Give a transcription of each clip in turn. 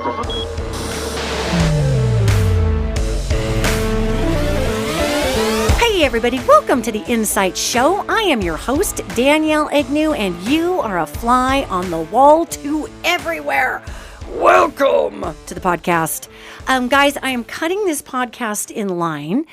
Hey everybody, welcome to the InPsight Show. I am your host, Danielle Egnew, and you are a fly on the wall to everywhere. Welcome to the podcast. Guys, I am cutting this podcast in line.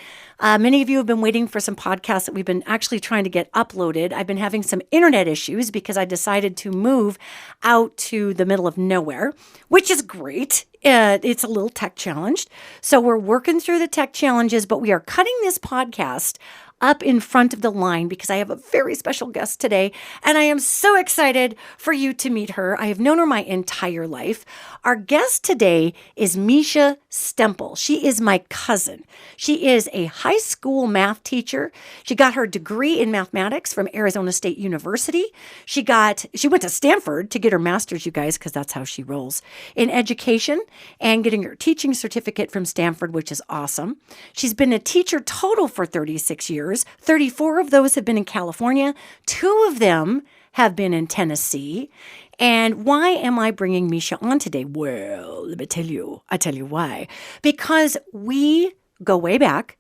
Many of you have been waiting for some podcasts that we've been actually trying to get uploaded. I've been having some internet issues because I decided to move out to the middle of nowhere, which is great. It's a little tech challenged. So we're working through the tech challenges, but we are cutting this podcast up in front of the line because I have a very special guest today, and I am so excited for you to meet her. I have known her my entire life. Our guest today is Misha Stempel. She is my cousin. She is a high school math teacher. She got her degree in mathematics from Arizona State University. She went to Stanford to get her master's, you guys, because that's how she rolls, in education, and getting her teaching certificate from Stanford, which is awesome. She's been a teacher total for 36 years. 34 of those have been in California. 2 of them have been in Tennessee. And why am I bringing Misha on today? Well, let me tell you. I tell you why. Because we go way back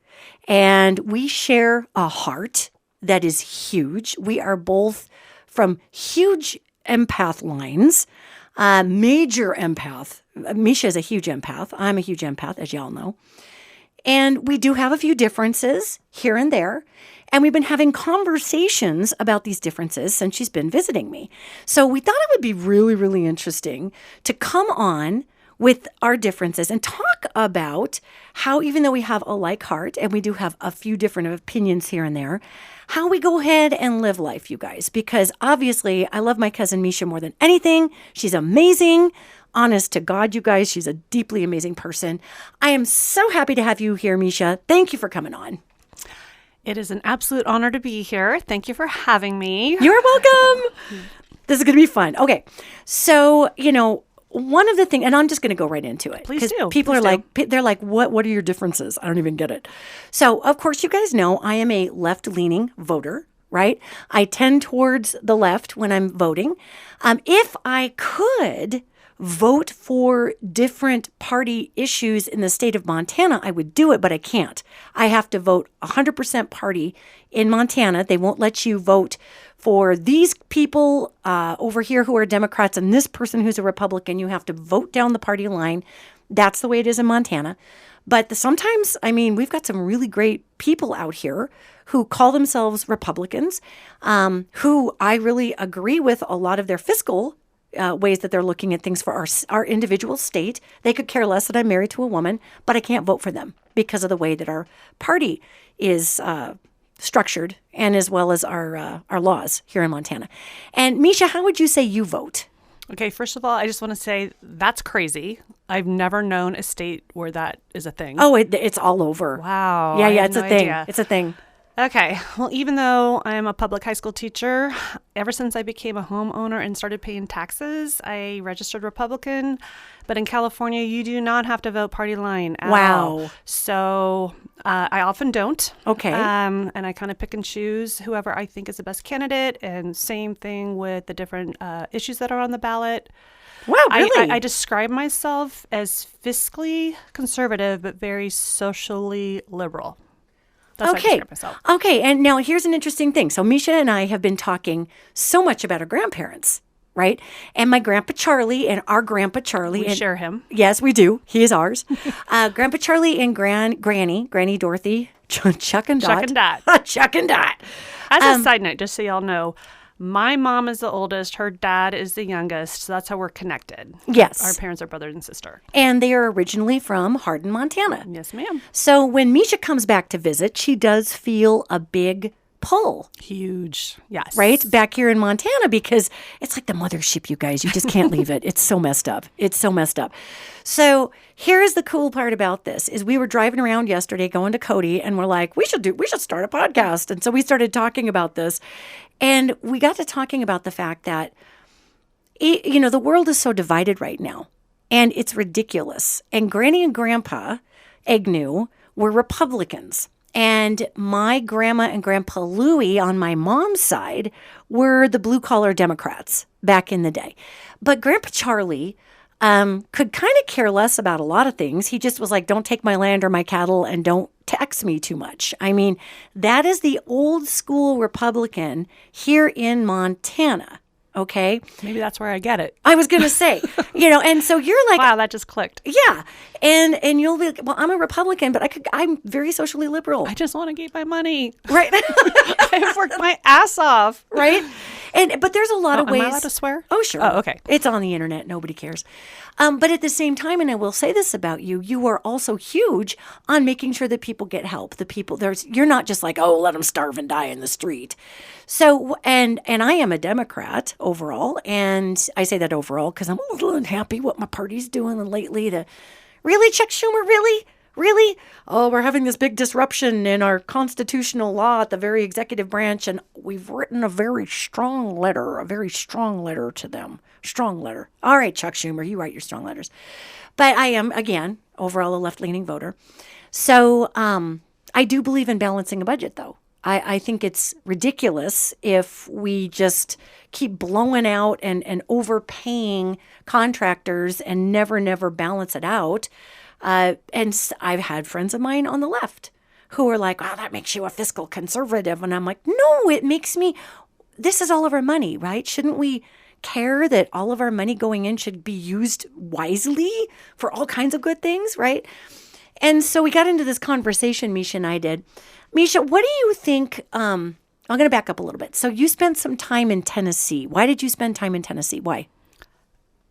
and we share a heart that is huge. We are both from huge empath lines, major empath. Misha is a huge empath. I'm a huge empath, as y'all know. And we do have a few differences here and there. And we've been having conversations about these differences since she's been visiting me. So we thought it would be really, really interesting to come on with our differences and talk about how, even though we have a like heart and we do have a few different opinions here and there, how we go ahead and live life, you guys. Because obviously, I love my cousin Misha more than anything. She's amazing. Honest to God, you guys, she's a deeply amazing person. I am so happy to have you here, Misha. Thank you for coming on. It is an absolute honor to be here. Thank you for having me. You're welcome. This is going to be fun. Okay. So, one of the things, and I'm just going to go right into it. Please do. People they're like, what are your differences? I don't even get it. So, of course, you guys know I am a left-leaning voter, right? I tend towards the left when I'm voting. If I could vote for different party issues in the state of Montana, I would do it, but I can't. I have to vote 100% party in Montana. They won't let you vote for these people over here who are Democrats and this person who's a Republican. You have to vote down the party line. That's the way it is in Montana. But sometimes, we've got some really great people out here who call themselves Republicans, who I really agree with a lot of their fiscal ways that they're looking at things for our individual state. They could care less that I'm married to a woman, but I can't vote for them because of the way that our party is structured, and as well as our laws here in Montana. And Misha, how would you say you vote? Okay, first of all, I just want to say that's crazy. I've never known a state where that is a thing. Oh, it's all over. Wow. Yeah, it's a thing. Idea. It's a thing. Okay. Well, even though I'm a public high school teacher, ever since I became a homeowner and started paying taxes, I registered Republican. But in California, you do not have to vote party line at all. So I often don't. Okay. And I kind of pick and choose whoever I think is the best candidate. And same thing with the different issues that are on the ballot. Wow, really? I describe myself as fiscally conservative, but very socially liberal. That's how I describe myself. Okay, and now here's an interesting thing. So Misha and I have been talking so much about our grandparents, right? And my Grandpa Charlie and our Grandpa Charlie. We share him. Yes, we do. He is ours. Grandpa Charlie and Granny Dorothy, Chuck and Dot. Chuck and Dot. As a side note, just so y'all know, my mom is the oldest. Her dad is the youngest. So that's how we're connected. Yes. Our parents are brother and sister. And they are originally from Hardin, Montana. Yes, ma'am. So when Misha comes back to visit, she does feel a big pull. Huge. Yes. Right? Back here in Montana, because it's like the mothership, you guys. You just can't leave it. It's so messed up. It's so messed up. So here's the cool part about this is we were driving around yesterday going to Cody, and we're like, we should start a podcast. And so we started talking about this. And we got to talking about the fact that, the world is so divided right now. And it's ridiculous. And Granny and Grandpa Egnew were Republicans. And my grandma and Grandpa Louie on my mom's side were the blue-collar Democrats back in the day. But Grandpa Charlie could kind of care less about a lot of things. He just was like, don't take my land or my cattle and don't text me too much. I mean, that is the old school Republican here in Montana. Okay. Maybe that's where I get it. I was going to say, and so you're like, wow, that just clicked. Yeah. And you'll be like, well, I'm a Republican, but I'm very socially liberal. I just want to keep my money. Right. I've worked my ass off. Right. But there's a lot of ways. Am I allowed to swear? Oh, sure. Oh, okay. It's on the internet. Nobody cares. But at the same time, and I will say this about you, you are also huge on making sure that people get help. You're not just like, oh, let them starve and die in the street. So, and I am a Democrat overall. And I say that overall because I'm a little unhappy what my party's doing lately. Really, Chuck Schumer? Really? Really? Oh, we're having this big disruption in our constitutional law at the very executive branch, and we've written a very strong letter to them. Strong letter. All right, Chuck Schumer, you write your strong letters. But I am, again, overall a left-leaning voter. So I do believe in balancing a budget, though. I think it's ridiculous if we just keep blowing out and overpaying contractors and never balance it out. And I've had friends of mine on the left who are like, oh, that makes you a fiscal conservative. And I'm like, no, it makes me, this is all of our money, right? Shouldn't we care that all of our money going in should be used wisely for all kinds of good things, right? And so we got into this conversation, Misha and I did. Misha, what do you think? I'm going to back up a little bit. So you spent some time in Tennessee. Why did you spend time in Tennessee? Why?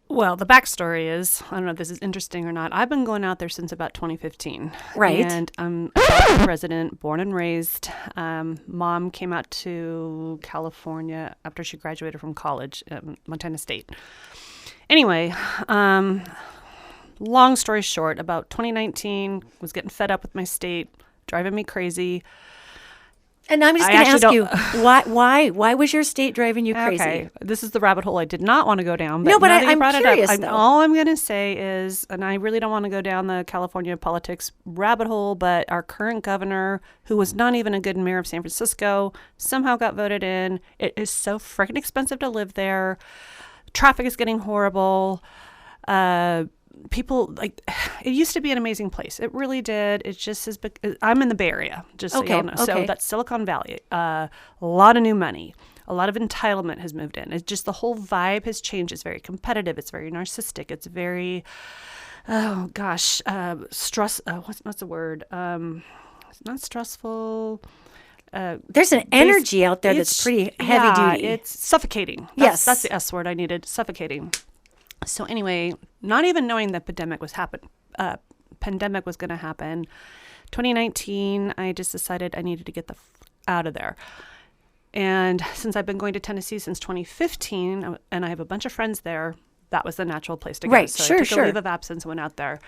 Well, the backstory is, I don't know if this is interesting or not. I've been going out there since about 2015. Right. And I'm a resident, born and raised. Mom came out to California after she graduated from college at Montana State. Anyway, long story short, about 2019, was getting fed up with my state, driving me crazy. And I'm just going to ask you, why was your state driving you crazy? Okay, this is the rabbit hole I did not want to go down. But no, but I'm curious, though. All I'm going to say is, and I really don't want to go down the California politics rabbit hole, but our current governor, who was not even a good mayor of San Francisco, somehow got voted in. It is so freaking expensive to live there. Traffic is getting horrible. People, like, it used to be an amazing place. It really did. It just is. I'm in the Bay Area, just so y'all know. Okay. So that's Silicon Valley. A lot of new money. A lot of entitlement has moved in. It's just the whole vibe has changed. It's very competitive. It's very narcissistic. It's very, stress. What's the word? It's not stressful. There's an energy out there that's pretty heavy duty. It's suffocating. Yes. That's the S word I needed. Suffocating. So anyway, not even knowing that pandemic was going to happen, 2019, I just decided I needed to get out of there. And since I've been going to Tennessee since 2015, and I have a bunch of friends there, that was the natural place to go. Right, so sure, I took a leave of absence and went out there.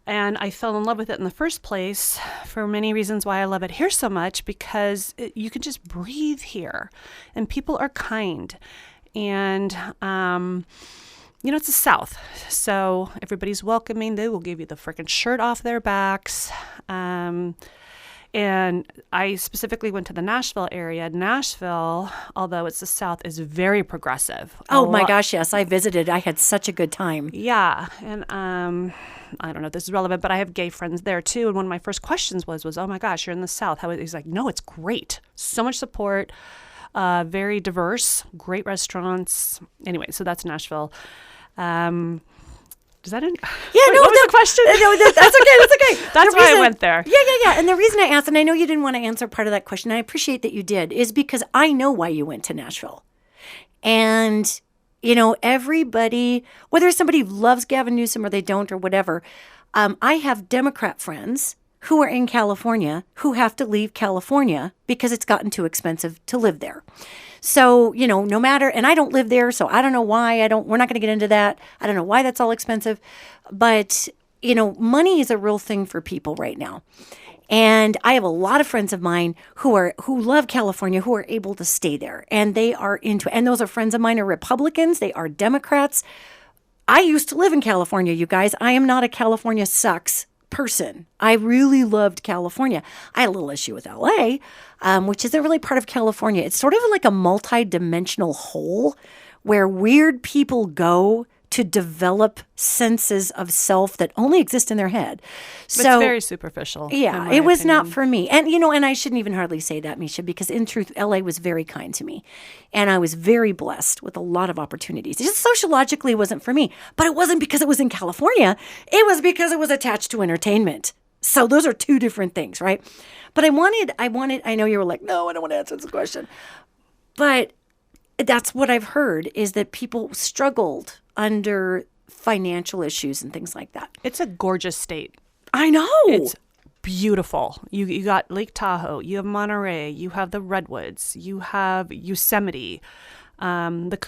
And I fell in love with it in the first place for many reasons why I love it here so much, because you can just breathe here and people are kind. And, it's the South, so everybody's welcoming. They will give you the freaking shirt off their backs. And I specifically went to the Nashville area. Nashville, although it's the South, is very progressive. Oh my gosh, yes. I visited. I had such a good time. Yeah. And I don't know if this is relevant, but I have gay friends there too. And one of my first questions was, oh my gosh, you're in the South. He's like, no, it's great. So much support. Very diverse, great restaurants. Anyway, so that's Nashville. Does that end? Yeah, Wait, what was the question? No, that's okay. That's okay. That's why I went there. Yeah. And the reason I asked, and I know you didn't want to answer part of that question, I appreciate that you did, is because I know why you went to Nashville. And, everybody, whether somebody loves Gavin Newsom or they don't or whatever, I have Democrat friends who are in California who have to leave California because it's gotten too expensive to live there. So, no matter, and I don't live there, so I don't know why we're not going to get into that. I don't know why that's all expensive, but, money is a real thing for people right now. And I have a lot of friends of mine who love California, who are able to stay there, and they are into it. And those are friends of mine are Republicans. They are Democrats. I used to live in California, you guys. I am not a California sucks person. I really loved California. I had a little issue with LA, which isn't really part of California. It's sort of like a multi-dimensional hole where weird people go to develop senses of self that only exist in their head. It's very superficial. Yeah, it was not for me. And, and I shouldn't even hardly say that, Misha, because in truth, LA was very kind to me. And I was very blessed with a lot of opportunities. Just sociologically, it wasn't for me. But it wasn't because it was in California. It was because it was attached to entertainment. So those are two different things, right? But I know you were like, no, I don't want to answer this question. But that's what I've heard, is that people struggled under financial issues and things like that. It's a gorgeous state. I know. It's beautiful. You got Lake Tahoe, you have Monterey, you have the Redwoods, you have Yosemite, Big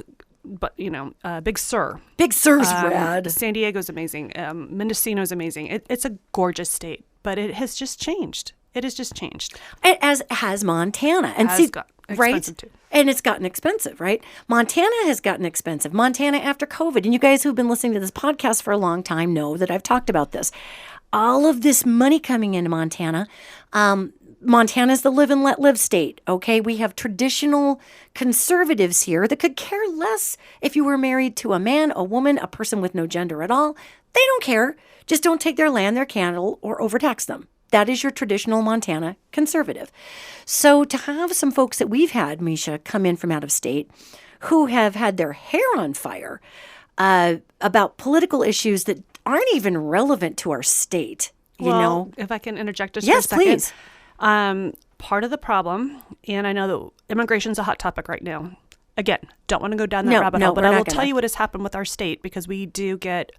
Sur. Big Sur's rad. San Diego's amazing. Mendocino's amazing. It's a gorgeous state, but it has just changed. It has just changed. As has Montana. And Expensive too. And it's gotten expensive, right? Montana has gotten expensive. Montana after COVID. And you guys who've been listening to this podcast for a long time know that I've talked about this. All of this money coming into Montana. Montana's the live and let live state, okay? We have traditional conservatives here that could care less if you were married to a man, a woman, a person with no gender at all. They don't care. Just don't take their land, their cattle, or overtax them. That is your traditional Montana conservative. So to have some folks that we've had, Misha, come in from out of state who have had their hair on fire about political issues that aren't even relevant to our state, If I can interject just yes, for a second. Yes, please. Part of the problem, and I know that immigration's a hot topic right now. Again, don't want to go down that rabbit hole, but I will tell you what has happened with our state, because we do get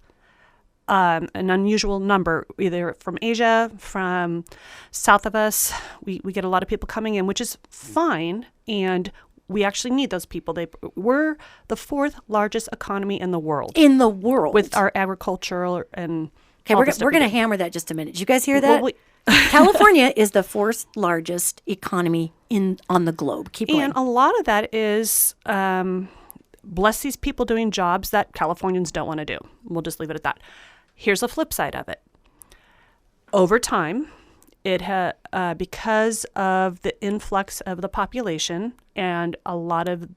an unusual number, either from Asia, from south of us. We get a lot of people coming in, which is fine, and we actually need those people. We're the fourth largest economy in the world. With our agricultural and okay, we're going to hammer that just a minute. Did you guys hear that? California is the fourth largest economy on the globe. Keep going. And a lot of that is bless these people doing jobs that Californians don't want to do. We'll just leave it at that. Here's the flip side of it. Over time, because of the influx of the population, and a lot of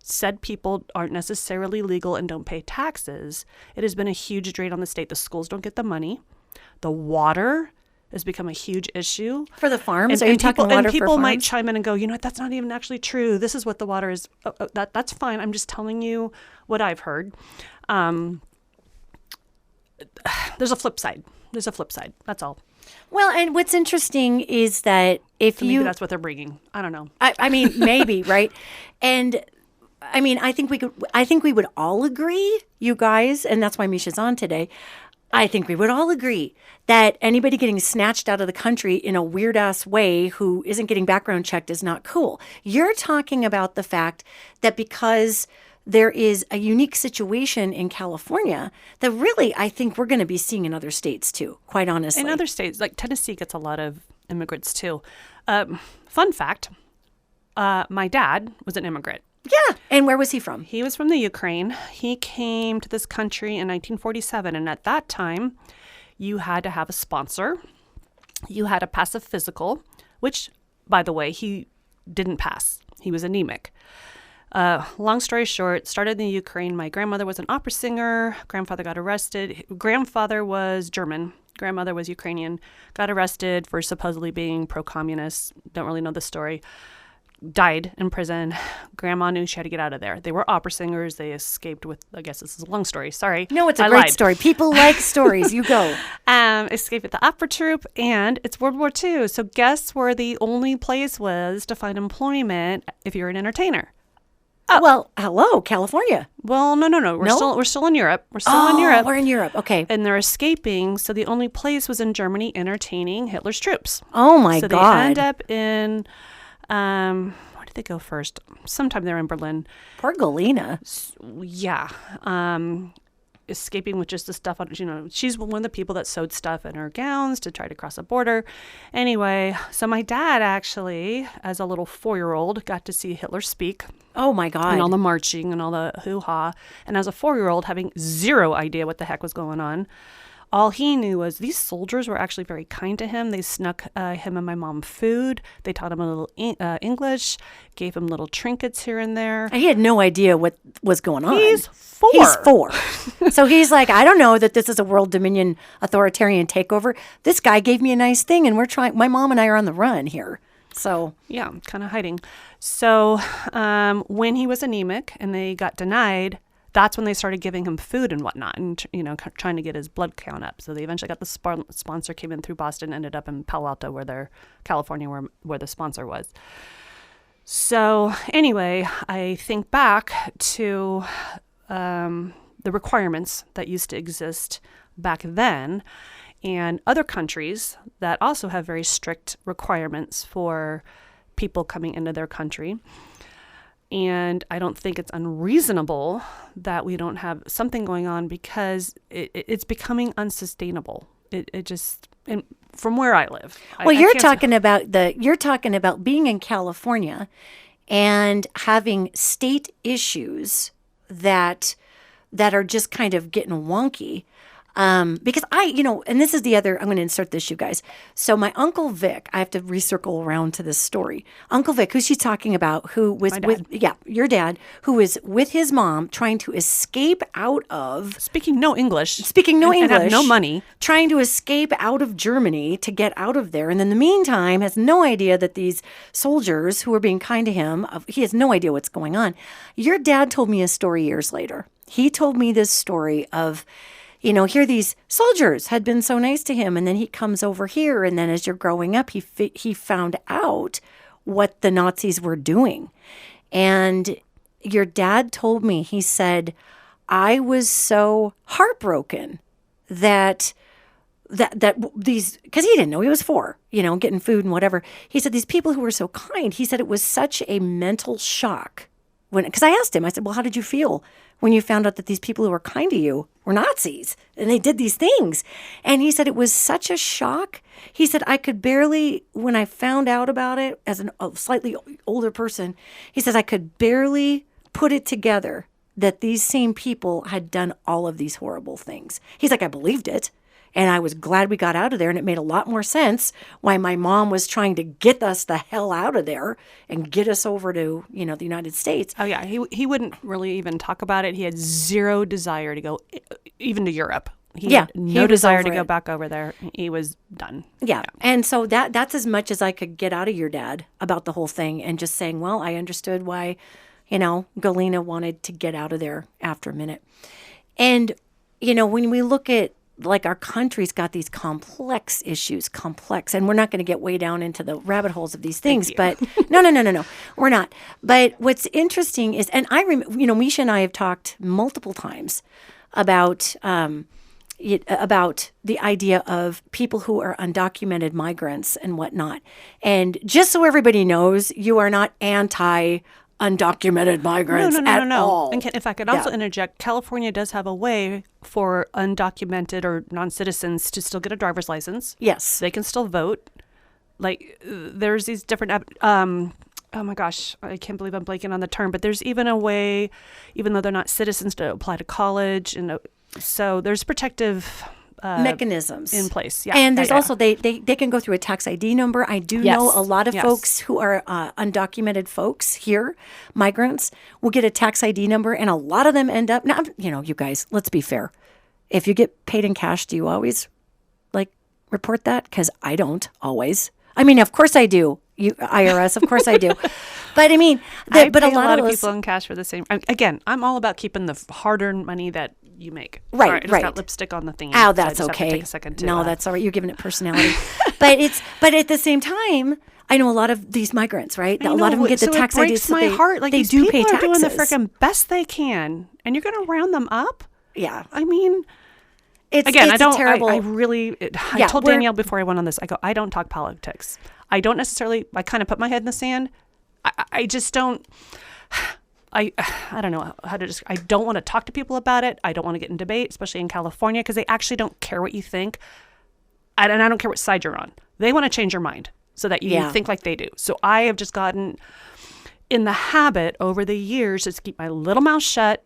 said people aren't necessarily legal and don't pay taxes, it has been a huge drain on the state. The schools don't get the money. The water has become a huge issue. For the farms? Are you talking water for farms? And people might chime in and go, that's not even actually true. This is what the water is. That's fine. I'm just telling you what I've heard. There's a flip side. That's all. Well, and what's interesting is that maybe that's what they're bringing. I don't know. I mean, maybe, right? And I mean, I think we would all agree, you guys, and that's why Misha's on today. I think we would all agree that anybody getting snatched out of the country in a weird ass way who isn't getting background checked is not cool. You're talking about the fact that because there is a unique situation in California that really I think we're going to be seeing in other states too, quite honestly. In other states, like Tennessee gets a lot of immigrants too. Fun fact, my dad was an immigrant. Yeah. And where was he from? He was from the Ukraine. He came to this country in 1947. And at that time, you had to have a sponsor. You had to pass a physical, which, by the way, he didn't pass. He was anemic. Long story short, started in the Ukraine. My grandmother was an opera singer. Grandfather got arrested. Grandfather was German. Grandmother was Ukrainian. Got arrested for supposedly being pro-communist. Don't really know the story. Died in prison. Grandma knew she had to get out of there. They were opera singers. They escaped with, I guess this is a long story. Sorry. No, it's a great story. People like stories. You go. Escaped with the opera troupe, and it's World War II. So guess where the only place was to find employment if you're an entertainer? Oh. Well, hello, California. Well, no. We're still in Europe. We're in Europe. Okay. And they're escaping. So the only place was in Germany, entertaining Hitler's troops. Oh my God. So they end up in, where did they go first? Sometime they're in Berlin. Poor Galena. Yeah. Escaping with just the stuff on, she's one of the people that sewed stuff in her gowns to try to cross a border. Anyway, so my dad actually, as a little 4-year-old, got to see Hitler speak. Oh my God. And all the marching and all the hoo-ha. And as a 4-year-old, having zero idea what the heck was going on, All he knew was these soldiers were actually very kind to him. They snuck him and my mom food. They taught him a little English, gave him little trinkets here and there. He had no idea what was going on. He's 4. He's 4. So he's like, I don't know that this is a world dominion authoritarian takeover. This guy gave me a nice thing, and my mom and I are on the run here. So yeah, kind of hiding. So when he was anemic and they got denied, that's when they started giving him food and whatnot, and trying to get his blood count up. So they eventually got the sponsor, came in through Boston, ended up in Palo Alto, California, where the sponsor was. So anyway, I think back to the requirements that used to exist back then, and other countries that also have very strict requirements for people coming into their country. And I don't think it's unreasonable that we don't have something going on, because it's becoming unsustainable. It just, and from where I live. Well, you're talking about being in California and having state issues that are just kind of getting wonky. Because and this is the other, I'm going to insert this, you guys. So my Uncle Vic, I have to recircle around to this story. Uncle Vic, who she's talking about, who was your dad, who was with his mom trying to escape out of. Speaking no English. And have no money. Trying to escape out of Germany to get out of there. And in the meantime, has no idea that these soldiers who are being kind to him, he has no idea what's going on. Your dad told me a story years later. He told me this story of, here these soldiers had been so nice to him, and then he comes over here, and then as you're growing up, he found out what the Nazis were doing. And your dad told me, he said, I was so heartbroken that these, because he didn't know, he was 4, getting food and whatever. He said, these people who were so kind, he said it was such a mental shock. Because I asked him, I said, well, how did you feel when you found out that these people who were kind to you were Nazis and they did these things? And he said it was such a shock. He said, I could barely, when I found out about it as a slightly older person, he says, I could barely put it together that these same people had done all of these horrible things. He's like, I believed it. And I was glad we got out of there. And it made a lot more sense why my mom was trying to get us the hell out of there and get us over to, the United States. Oh, yeah. He wouldn't really even talk about it. He had zero desire to go even to Europe. He had no desire to go back over there. He was done. Yeah. And so that's as much as I could get out of your dad about the whole thing, and just saying, well, I understood why, Galena wanted to get out of there after a minute. And, when we look at, like, our country's got these complex issues, and we're not going to get way down into the rabbit holes of these things, but no, we're not. But what's interesting is, and Misha and I have talked multiple times about the idea of people who are undocumented migrants and whatnot. And just so everybody knows, you are not undocumented migrants at all. And if I could also interject, California does have a way for undocumented or non-citizens to still get a driver's license. Yes. They can still vote. Like, there's these different, oh my gosh, I can't believe I'm blanking on the term, but there's even a way, even though they're not citizens, to apply to college. And so there's protective mechanisms in place. Yeah. And there's also, they can go through a tax ID number. I do know a lot of folks who are undocumented folks here, migrants, will get a tax ID number, and a lot of them end up, now, you guys, let's be fair. If you get paid in cash, do you always report that? Because I don't always. I mean, of course I do. IRS, of course I do. But I mean, but a lot of people in cash for the same. Again, I'm all about keeping the hard-earned money that you make. Right, Sorry, I just got lipstick on the thing. Oh, that's okay. Have to take a second to, no, that's all right. You're giving it personality. but at the same time, I know a lot of these migrants, right? A lot of them get the tax ID. It breaks my heart. Like, they these do people pay taxes. are doing the freaking best they can, and you're going to round them up? Yeah. I mean, it's terrible. I told Danielle before I went on this, I don't talk politics. I don't necessarily, I kind of put my head in the sand. I just don't, I don't know how to just, I don't want to talk to people about it. I don't want to get in debate, especially in California, because they actually don't care what you think. And I don't care what side you're on. They want to change your mind so that you think like they do. So I have just gotten in the habit over the years to keep my little mouth shut,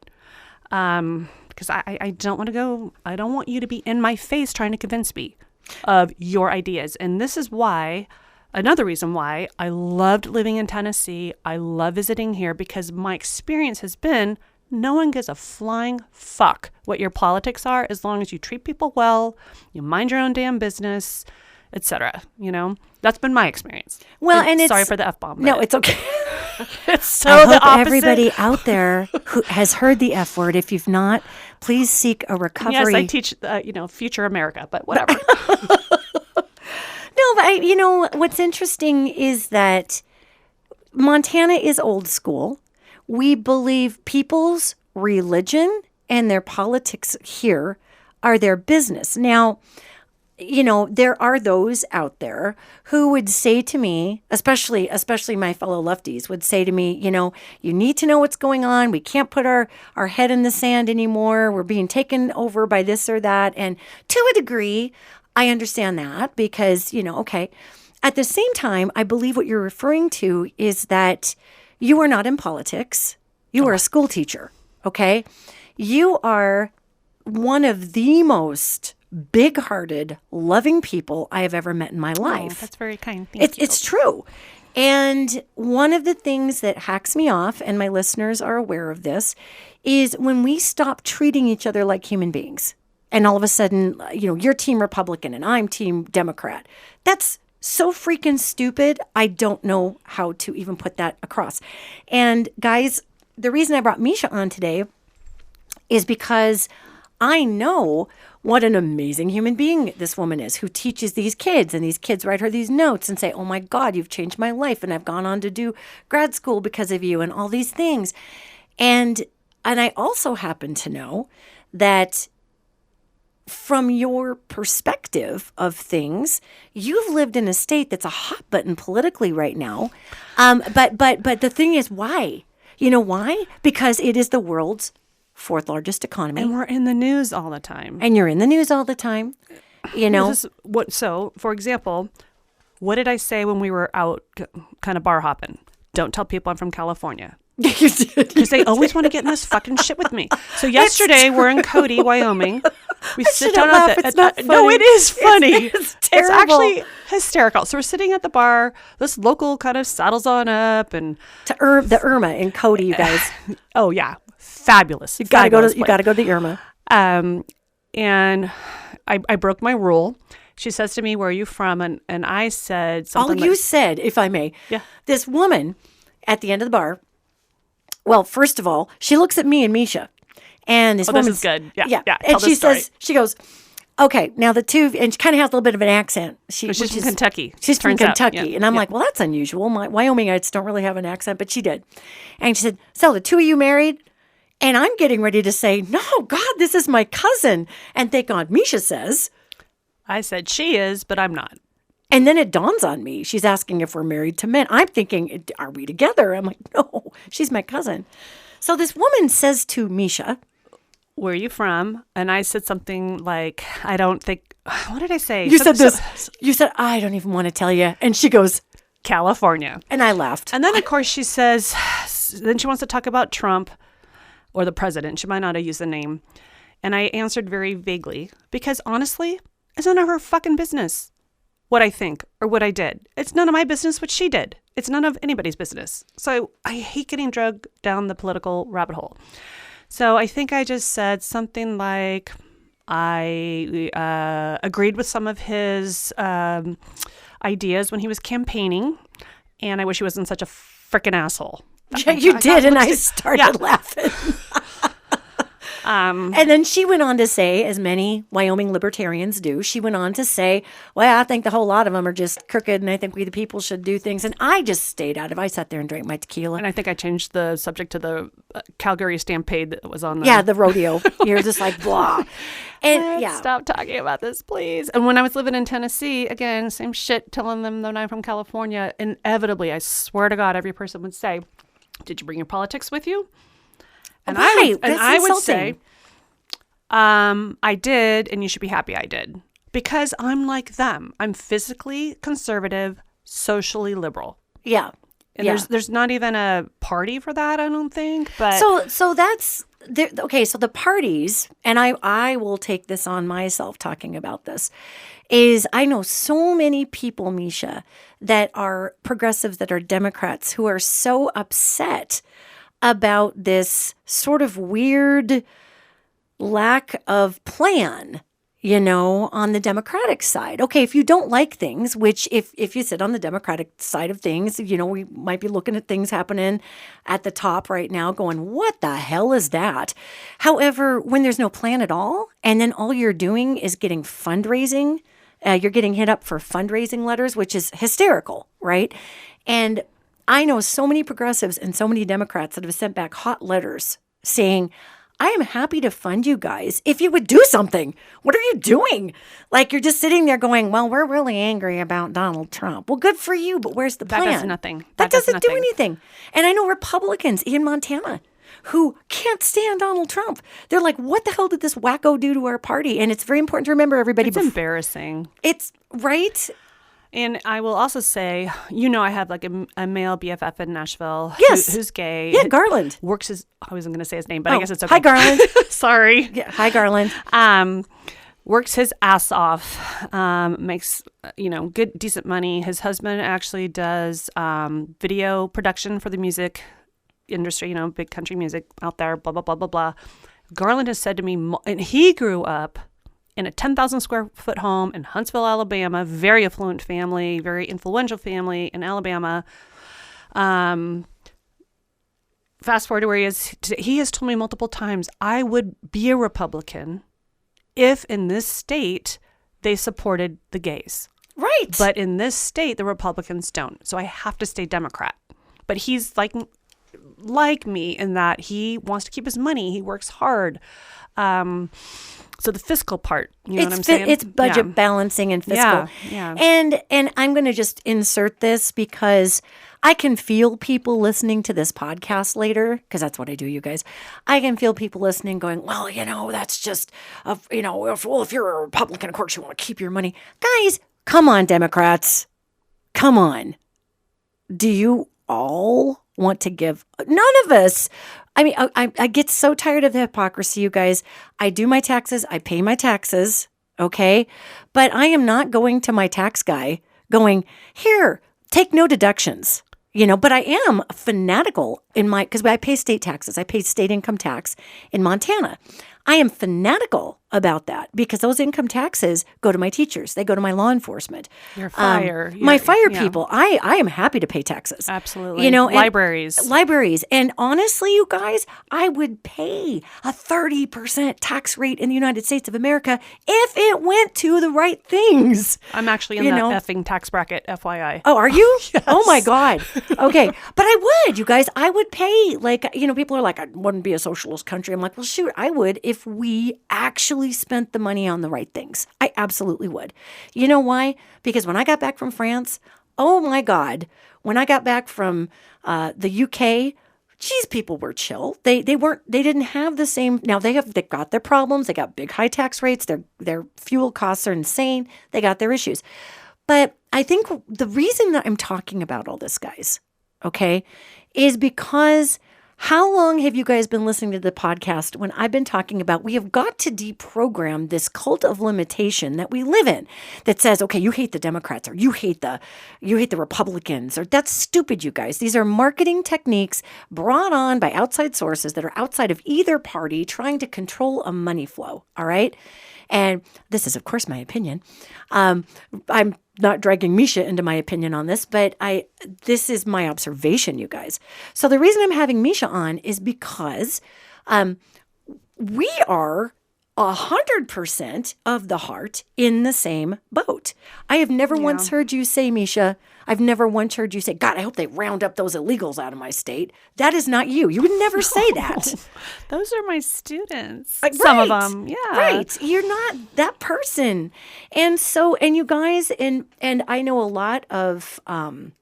because I don't want to go. I don't want you to be in my face trying to convince me of your ideas. And this is why, another reason why I loved living in Tennessee. I love visiting here because my experience has been no one gives a flying fuck what your politics are as long as you treat people well, you mind your own damn business, etc. That's been my experience. Well, and it's sorry for the F-bomb. No, it's okay. It's so I the hope opposite. everybody out there who has heard the F word, if you've not, please seek a recovery. Yes, I teach, future America, but whatever. No, but what's interesting is that Montana is old school. We believe people's religion and their politics here are their business. Now, there are those out there who would say to me, especially my fellow lefties, would say to me, you need to know what's going on. We can't put our head in the sand anymore. We're being taken over by this or that. And to a degree, I understand that because, okay. At the same time, I believe what you're referring to is that you are not in politics. You are a school teacher, okay? You are one of the most big-hearted, loving people I have ever met in my life. That's very kind. Thank you. It's true. And one of the things that hacks me off, and my listeners are aware of this, is when we stop treating each other like human beings. And all of a sudden, you're Team Republican and I'm Team Democrat. That's so freaking stupid. I don't know how to even put that across. And guys, the reason I brought Misha on today is because I know what an amazing human being this woman is who teaches these kids, and these kids write her these notes and say, oh my God, you've changed my life. And I've gone on to do grad school because of you and all these things. And I also happen to know that from your perspective of things, you've lived in a state that's a hot button politically right now. But the thing is, why? You know why? Because it is the world's fourth largest economy. And we're in the news all the time. And you're in the news all the time. So, for example, what did I say when we were out kind of bar hopping? Don't tell people I'm from California. You did. Because they always want to get in this fucking shit with me. So yesterday, we're in Cody, Wyoming. We sit down at the... It's not funny. No, it is funny. It's terrible. It's actually hysterical. So we're sitting at the bar. This local kind of saddles on up and... To the Irma in Cody, you guys. Oh, yeah. Fabulous. You gotta go to the Irma. And I broke my rule. She says to me, where are you from? And I said something you said, if I may, this woman at the end of the bar, well, first of all, she looks at me and Misha. And this is good. Yeah. And she says, she goes, okay, now the two, and she kind of has a little bit of an accent. She's from Kentucky. She's from Kentucky. And I'm like, well, that's unusual. My Wyomingites don't really have an accent, but she did. And she said, so the two of you married? And I'm getting ready to say, no, God, this is my cousin. And thank God Misha says. I said, she is, but I'm not. And then it dawns on me. She's asking if we're married to men. I'm thinking, are we together? I'm like, no, she's my cousin. So this woman says to Misha, where are you from? And I said something like, I don't think, what did I say? You said this. You said, I don't even want to tell you. And she goes, California. And I laughed. And then, of course, she says, then she wants to talk about Trump or the president. She might not have used the name. And I answered very vaguely because honestly, it's none of her fucking business what I think or what I did. It's none of my business what she did. It's none of anybody's business. So I hate getting dragged down the political rabbit hole. So I think I just said something like I agreed with some of his ideas when he was campaigning, and I wish he wasn't such a freaking asshole. Yeah, you did, and I started laughing. And then she went on to say, as many Wyoming libertarians do, she went on to say, well, I think the whole lot of them are just crooked, and I think we the people should do things. And I just stayed out of it. I sat there and drank my tequila. And I think I changed the subject to the Calgary Stampede that was on the... the rodeo. You're just like, blah. And Let's stop talking about this, please. And when I was living in Tennessee, again, same shit, telling them that I'm from California. Inevitably, I swear to God, every person would say, did you bring your politics with you? And I would say, I did, and you should be happy I did. Because I'm like them. I'm physically conservative, socially liberal. Yeah. And there's not even a party for that, I don't think. But so that's okay. So the parties, and I will take this on myself talking about this, is I know so many people, Misha, that are progressives, that are Democrats, who are so upset about this sort of weird lack of plan, on the Democratic side. Okay, if you don't like things, which if you sit on the Democratic side of things, we might be looking at things happening at the top right now going, what the hell is that? However, when there's no plan at all, and then all you're doing is getting fundraising, you're getting hit up for fundraising letters, which is hysterical, right? And I know so many progressives and so many Democrats that have sent back hot letters saying, I am happy to fund you guys if you would do something. What are you doing? Like, you're just sitting there going, well, we're really angry about Donald Trump. Well, good for you, but where's the plan? That does nothing. That doesn't do anything. And I know Republicans in Montana who can't stand Donald Trump. They're like, what the hell did this wacko do to our party? And it's very important to remember, everybody. It's embarrassing. It's right. And I will also say, I have like a male BFF in Nashville who's gay. Yeah, Garland. I wasn't going to say his name, but I guess it's okay. Hi, Garland. Sorry. Yeah, hi, Garland. Works his ass off, makes, good, decent money. His husband actually does video production for the music industry, big country music out there, blah, blah, blah, blah, blah. Garland has said to me, and he grew up in a 10,000 square foot home in Huntsville, Alabama, very affluent family, very influential family in Alabama. Fast forward to where he is today. He has told me multiple times, I would be a Republican if in this state they supported the gays. Right. But in this state, the Republicans don't. So I have to stay Democrat. But he's like me in that he wants to keep his money. He works hard. So the fiscal part, you know what I'm saying? It's budget balancing and fiscal. Yeah. And I'm going to just insert this because I can feel people listening to this podcast later, because that's what I do, you guys. I can feel people listening going, well, that's just, if you're a Republican, of course you want to keep your money. Guys, come on, Democrats. Come on. Do you all want to give? None of us. I mean, I get so tired of the hypocrisy, you guys. I do my taxes. I pay my taxes, okay? But I am not going to my tax guy going, here, take no deductions, But I am fanatical because I pay state taxes. I pay state income tax in Montana. I am fanatical about that because those income taxes go to my teachers. They go to my law enforcement. Your fire. My fire people. I am happy to pay taxes. Absolutely. Libraries. Libraries. And honestly, you guys, I would pay a 30% tax rate in the United States of America if it went to the right things. I'm actually in that effing tax bracket, FYI. Oh, are you? Yes. Oh, my God. Okay. But I would, you guys. I would pay, people are like, I wouldn't be a socialist country. I'm like, well, shoot, I would if we actually spent the money on the right things. I absolutely would. You know why? Because when I got back from France, oh my God, when I got back from the UK, geez, people were chill. They didn't have the same. Now they got their problems. They got big high tax rates. Their fuel costs are insane. They got their issues. But I think the reason that I'm talking about all this, guys, okay, is because how long have you guys been listening to the podcast when I've been talking about we have got to deprogram this cult of limitation that we live in that says, okay, you hate the Democrats or you hate the Republicans, or that's stupid, you guys. These are marketing techniques brought on by outside sources that are outside of either party trying to control a money flow, all right? And this is, of course, my opinion. I'm not dragging Misha into my opinion on this, but this is my observation, you guys. So the reason I'm having Misha on is because we are 100% of the heart in the same boat. I have never once heard you say, Misha, I've never once heard you say, God, I hope they round up those illegals out of my state. That is not you. You would never say that. Those are my students. Some of them, yeah. Right. You're not that person. And you guys, and I know a lot of, well,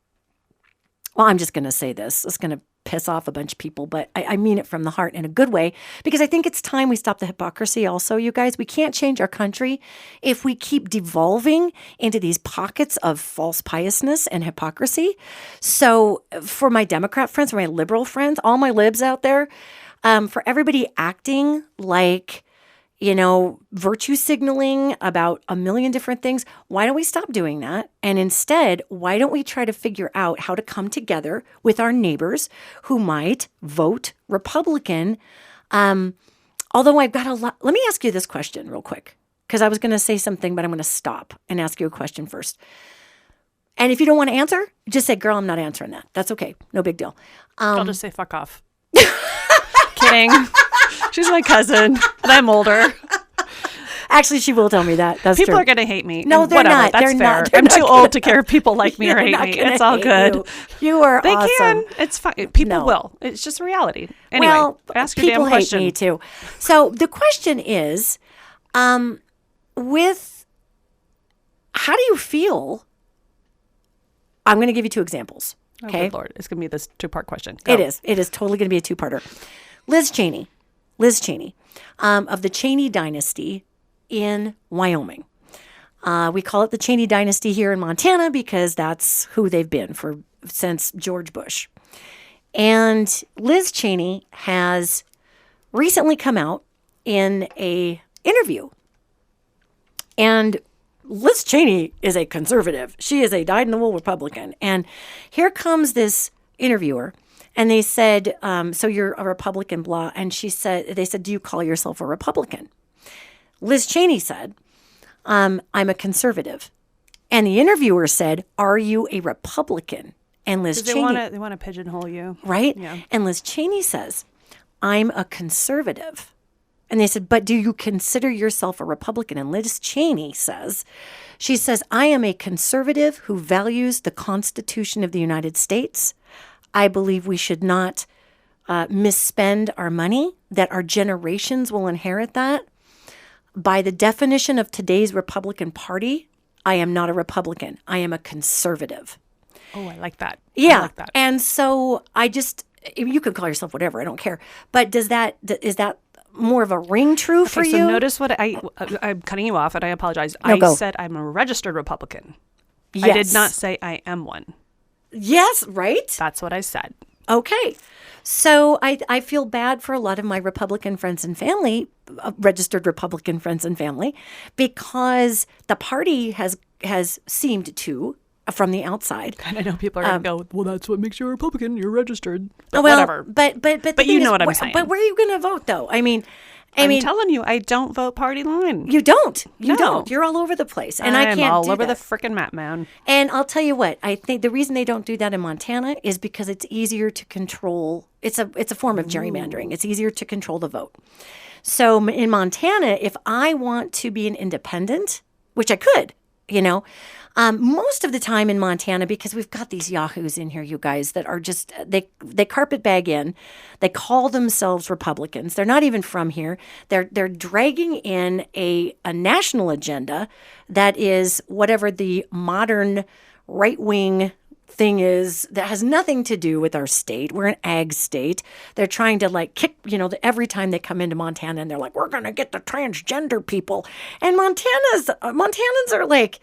I'm just going to say this. It's going to piss off a bunch of people, but I mean it from the heart in a good way, because I think it's time we stop the hypocrisy also, you guys. We can't change our country if we keep devolving into these pockets of false piousness and hypocrisy. So for my Democrat friends, for my liberal friends, all my libs out there, for everybody acting like, virtue signaling about a million different things, why don't we stop doing that? And instead, why don't we try to figure out how to come together with our neighbors who might vote Republican? Although I've got a lot. Let me ask you this question real quick, because I was going to say something, but I'm going to stop and ask you a question first. And if you don't want to answer, just say, girl, I'm not answering that. That's okay. No big deal. I'll just say fuck off. Kidding. She's my cousin, and I'm older. Actually, she will tell me that. That's people true. are going to hate me. No, they're whatever. not. That's they're fair. not. They're I'm not too old to care if people like me or hate me. It's all good. You are they awesome. can. It's fine. People will. It's just reality. Anyway, ask your damn question. People hate me too. So the question is, with how do you feel? I'm going to give you 2 examples. Okay, oh, good Lord, it's going to be this 2-part question. Go. It is. It is totally going to be a 2-parter. Liz Cheney, of the Cheney dynasty in Wyoming. We call it the Cheney dynasty here in Montana because that's who they've been since George Bush. And Liz Cheney has recently come out in a interview. And Liz Cheney is a conservative. She is a dyed-in-the-wool Republican. And here comes this interviewer. And they said, so you're a Republican, blah. And they said, do you call yourself a Republican? Liz Cheney said, I'm a conservative. And the interviewer said, are you a Republican? And Liz Cheney. They want to pigeonhole you. Right? Yeah. And Liz Cheney says, I'm a conservative. And they said, but do you consider yourself a Republican? And Liz Cheney says, I am a conservative who values the Constitution of the United States. I believe we should not misspend our money, that our generations will inherit that. By the definition of today's Republican Party, I am not a Republican. I am a conservative. Oh, I like that. Yeah. I like that. And so you could call yourself whatever, I don't care. But is that more of a ring true for you? So notice what I'm cutting you off and I apologize. No, go. Said I'm a registered Republican. Yes. I did not say I am one. Yes, right? That's what I said. Okay. So I feel bad for a lot of my Republican friends and family, registered Republican friends and family, because the party has seemed to, from the outside. And I know people are going to go, well, that's what makes you a Republican. You're registered. But well, whatever. But you know what I'm saying. But where are you going to vote, though? I mean, I'm telling you, I don't vote party line. You don't. You No. don't. You're all over the place. And I can't do that. I'm all over the frickin' map, man. And I'll tell you what, I think the reason they don't do that in Montana is because it's easier to control. It's a form of gerrymandering. It's easier to control the vote. So in Montana, if I want to be an independent, which I could, most of the time in Montana, because we've got these yahoos in here, you guys, that are just, they carpet bag in. They call themselves Republicans. They're not even from here. They're dragging in a national agenda that is whatever the modern right-wing thing is that has nothing to do with our state. We're an ag state. They're trying to kick, every time they come into Montana and they're like, we're going to get the transgender people. And Montanans are like,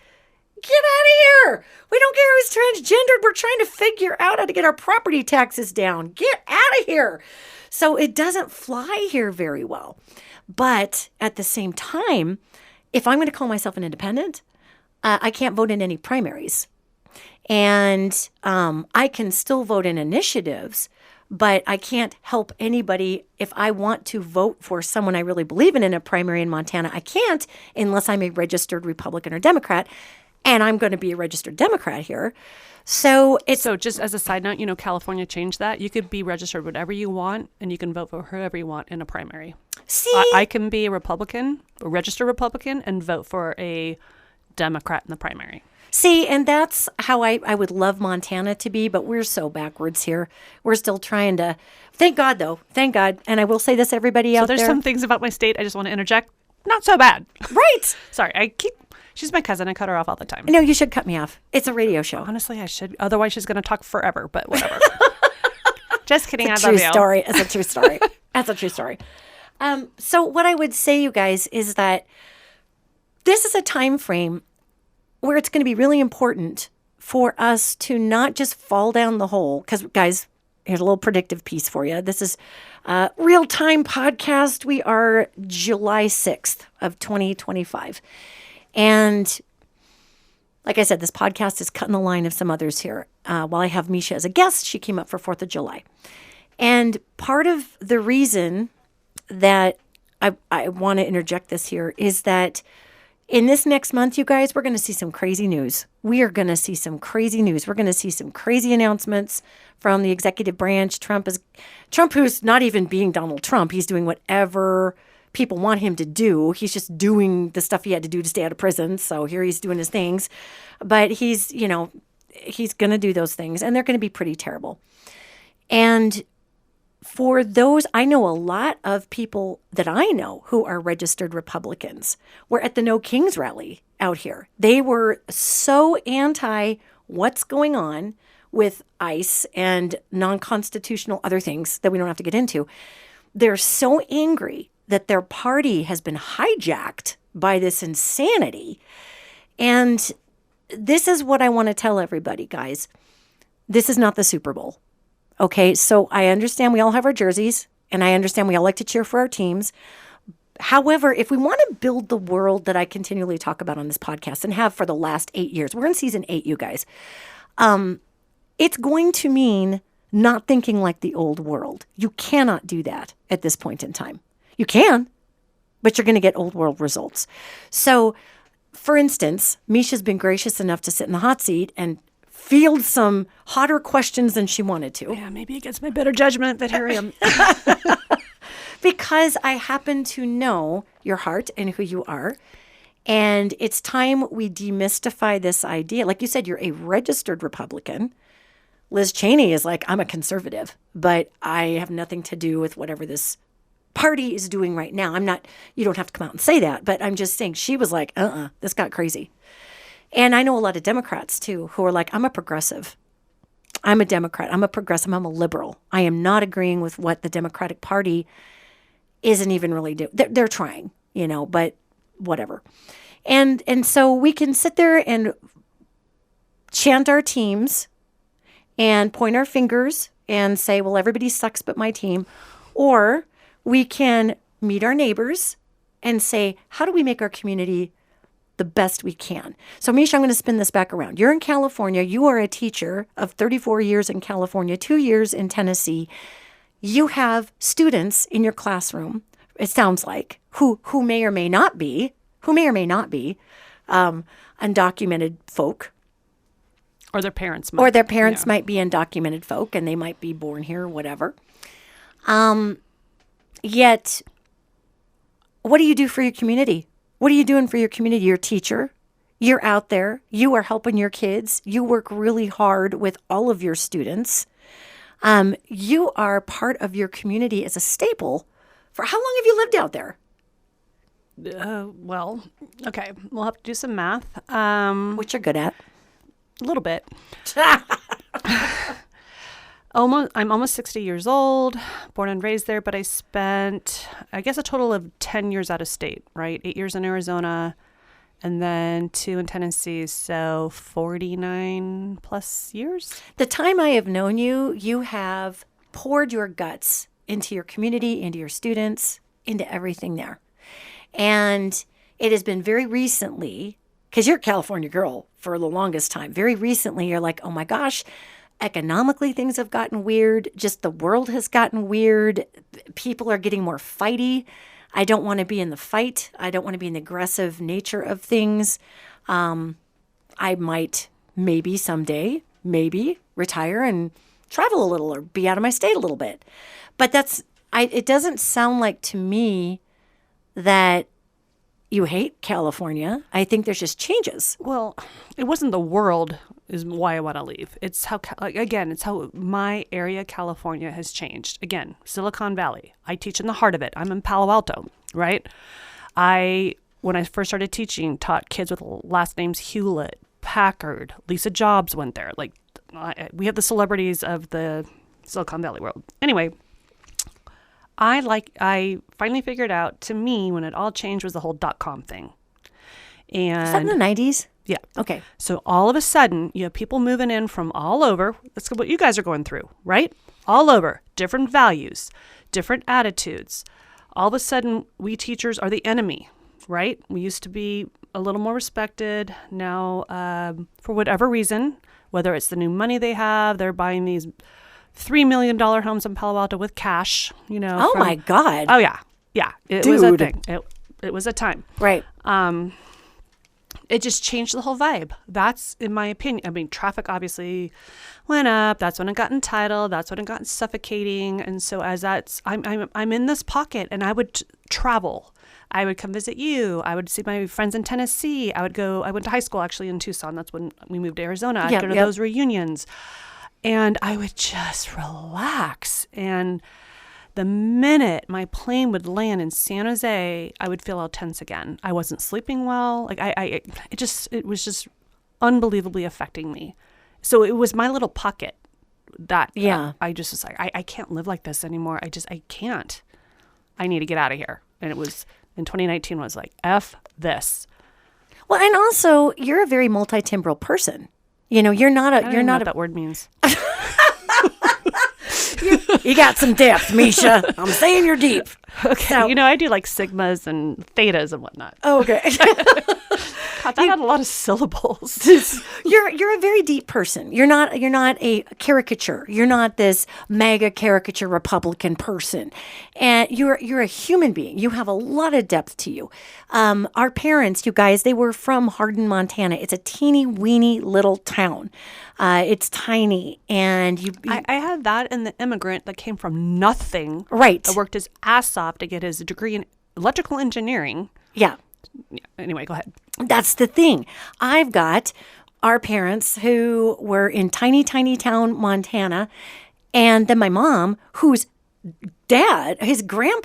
get out of here. We don't care who's transgendered. We're trying to figure out how to get our property taxes down. Get out of here. So it doesn't fly here very well. But at the same time, if I'm going to call myself an independent, I can't vote in any primaries. And I can still vote in initiatives, but I can't help anybody. If I want to vote for someone I really believe in a primary in Montana, I can't unless I'm a registered Republican or Democrat. And I'm going to be a registered Democrat here. So just as a side note, California changed that. You could be registered whatever you want, and you can vote for whoever you want in a primary. See? I can be a Republican, a registered Republican, and vote for a Democrat in the primary. See, and that's how I would love Montana to be, but we're so backwards here. We're still trying to, thank God, though. Thank God. And I will say this, everybody out there. So there's some things about my state I just want to interject. Not so bad. Right. Sorry, she's my cousin. I cut her off all the time. No, you should cut me off. It's a radio show. Honestly, I should. Otherwise, she's going to talk forever, but whatever. Just kidding. It's I a love true you. story. It's a true story. That's a true story. So what I would say, you guys, is that this is a time frame where it's going to be really important for us to not just fall down the hole. Because, guys, here's a little predictive piece for you. This is a real-time podcast. We are July 6th of 2025. And like I said, this podcast is cutting the line of some others here. While I have Misha as a guest, she came up for 4th of July. And part of the reason that I want to interject this here is that in this next month, you guys, we're going to see some crazy news. We are going to see some crazy news. We're going to see some crazy announcements from the executive branch. Trump, who's not even being Donald Trump. He's doing whatever people want him to do. He's just doing the stuff he had to do to stay out of prison. So here he's doing his things. But he's going to do those things, and they're going to be pretty terrible. And for those, I know a lot of people that I know who are registered Republicans were at the No Kings rally out here. They were so anti what's going on with ICE and non-constitutional other things that we don't have to get into. They're so angry that their party has been hijacked by this insanity. And this is what I want to tell everybody, guys. This is not the Super Bowl. Okay, so I understand we all have our jerseys, and I understand we all like to cheer for our teams. However, if we want to build the world that I continually talk about on this podcast and have for the last 8 years, we're in season 8, you guys, it's going to mean not thinking like the old world. You cannot do that at this point in time. You can, but you're going to get old world results. So, for instance, Misha's been gracious enough to sit in the hot seat and field some hotter questions than she wanted to. Yeah, maybe against my better judgment, but here I am. Because I happen to know your heart and who you are. And it's time we demystify this idea. Like you said, you're a registered Republican. Liz Cheney is like, I'm a conservative, but I have nothing to do with whatever this party is doing right now. I'm not, you don't have to come out and say that, but I'm just saying she was like, this got crazy. And I know a lot of Democrats, too, who are like, I'm a progressive. I'm a Democrat. I'm a progressive. I'm a liberal. I am not agreeing with what the Democratic Party isn't even really doing. They're trying, but whatever. And so we can sit there and chant our teams and point our fingers and say, well, everybody sucks but my team. Or we can meet our neighbors and say, how do we make our community the best we can? So, Misha, I'm going to spin this back around. You're in California. You are a teacher of 34 years in California, 2 years in Tennessee. You have students in your classroom, it sounds like, who may or may not be undocumented folk. Or their parents might. Or their parents might be undocumented folk, and they might be born here or whatever. Yet, what do you do for your community? What are you doing for your community? You're a teacher. You're out there. You are helping your kids. You work really hard with all of your students. You are part of your community as a staple. For how long have you lived out there? Well, okay. We'll have to do some math. Which you're good at. A little bit. I'm almost 60 years old, born and raised there, but I spent, I guess, a total of 10 years out of state, right? 8 years in Arizona and then 2 in Tennessee. So 49 plus years. The time I have known you, you have poured your guts into your community, into your students, into everything there. And it has been very recently, because you're a California girl for the longest time, very recently you're like, oh my gosh, economically, things have gotten weird. Just the world has gotten weird. People are getting more fighty. I don't want to be in the fight. I don't want to be in the aggressive nature of things. I might maybe someday, retire and travel a little or be out of my state a little bit. But it doesn't sound like to me that you hate California. I think there's just changes. Well, it wasn't the world is why I want to leave. It's how my area, California, has changed. Again, Silicon Valley. I teach in the heart of it. I'm in Palo Alto, right? When I first started teaching, taught kids with last names Hewlett, Packard, Lisa Jobs went there. We have the celebrities of the Silicon Valley world. Anyway, I finally figured out, to me, when it all changed was the whole .com thing. And Is that in the 90s? yeah. Okay. So all of a sudden, you have people moving in from all over. That's what you guys are going through, right? All over. Different values, different attitudes. All of a sudden, we teachers are the enemy, right? We used to be a little more respected. Now, for whatever reason, whether it's the new money they have, they're buying these $3 million homes in Palo Alto with cash, Oh, my God. Oh, yeah. Yeah. It was a Dude. thing. It was a time. Right. It just changed the whole vibe. That's, in my opinion. I mean, traffic obviously went up. That's when it got entitled. That's when it got suffocating. And so I'm in this pocket, and I would travel. I would come visit you. I would see my friends in Tennessee. I went to high school actually in Tucson. That's when we moved to Arizona after those reunions. And I would just relax. And the minute my plane would land in San Jose, I would feel all tense again. I wasn't sleeping well. Like it was just unbelievably affecting me. So it was my little pocket that I just was like, I can't live like this anymore. I can't. I need to get out of here. And it was in 2019 was like, F this. Well, and also you're a very multi-timbral person. You're not I don't even know what that word means. You got some depth, Misha. I'm saying you're deep. Okay. So, I do like sigmas and thetas and whatnot. Okay. God, that had a lot of syllables. You're a very deep person. You're not a caricature. You're not this mega caricature Republican person. And you're a human being. You have a lot of depth to you. Our parents, you guys, they were from Hardin, Montana. It's a teeny weeny little town. It's tiny, and I had that and the immigrant that came from nothing. Right. That worked his ass off to get his degree in electrical engineering. Yeah. Anyway, go ahead. That's the thing. I've got our parents who were in tiny, tiny town, Montana, and then my mom, whose dad,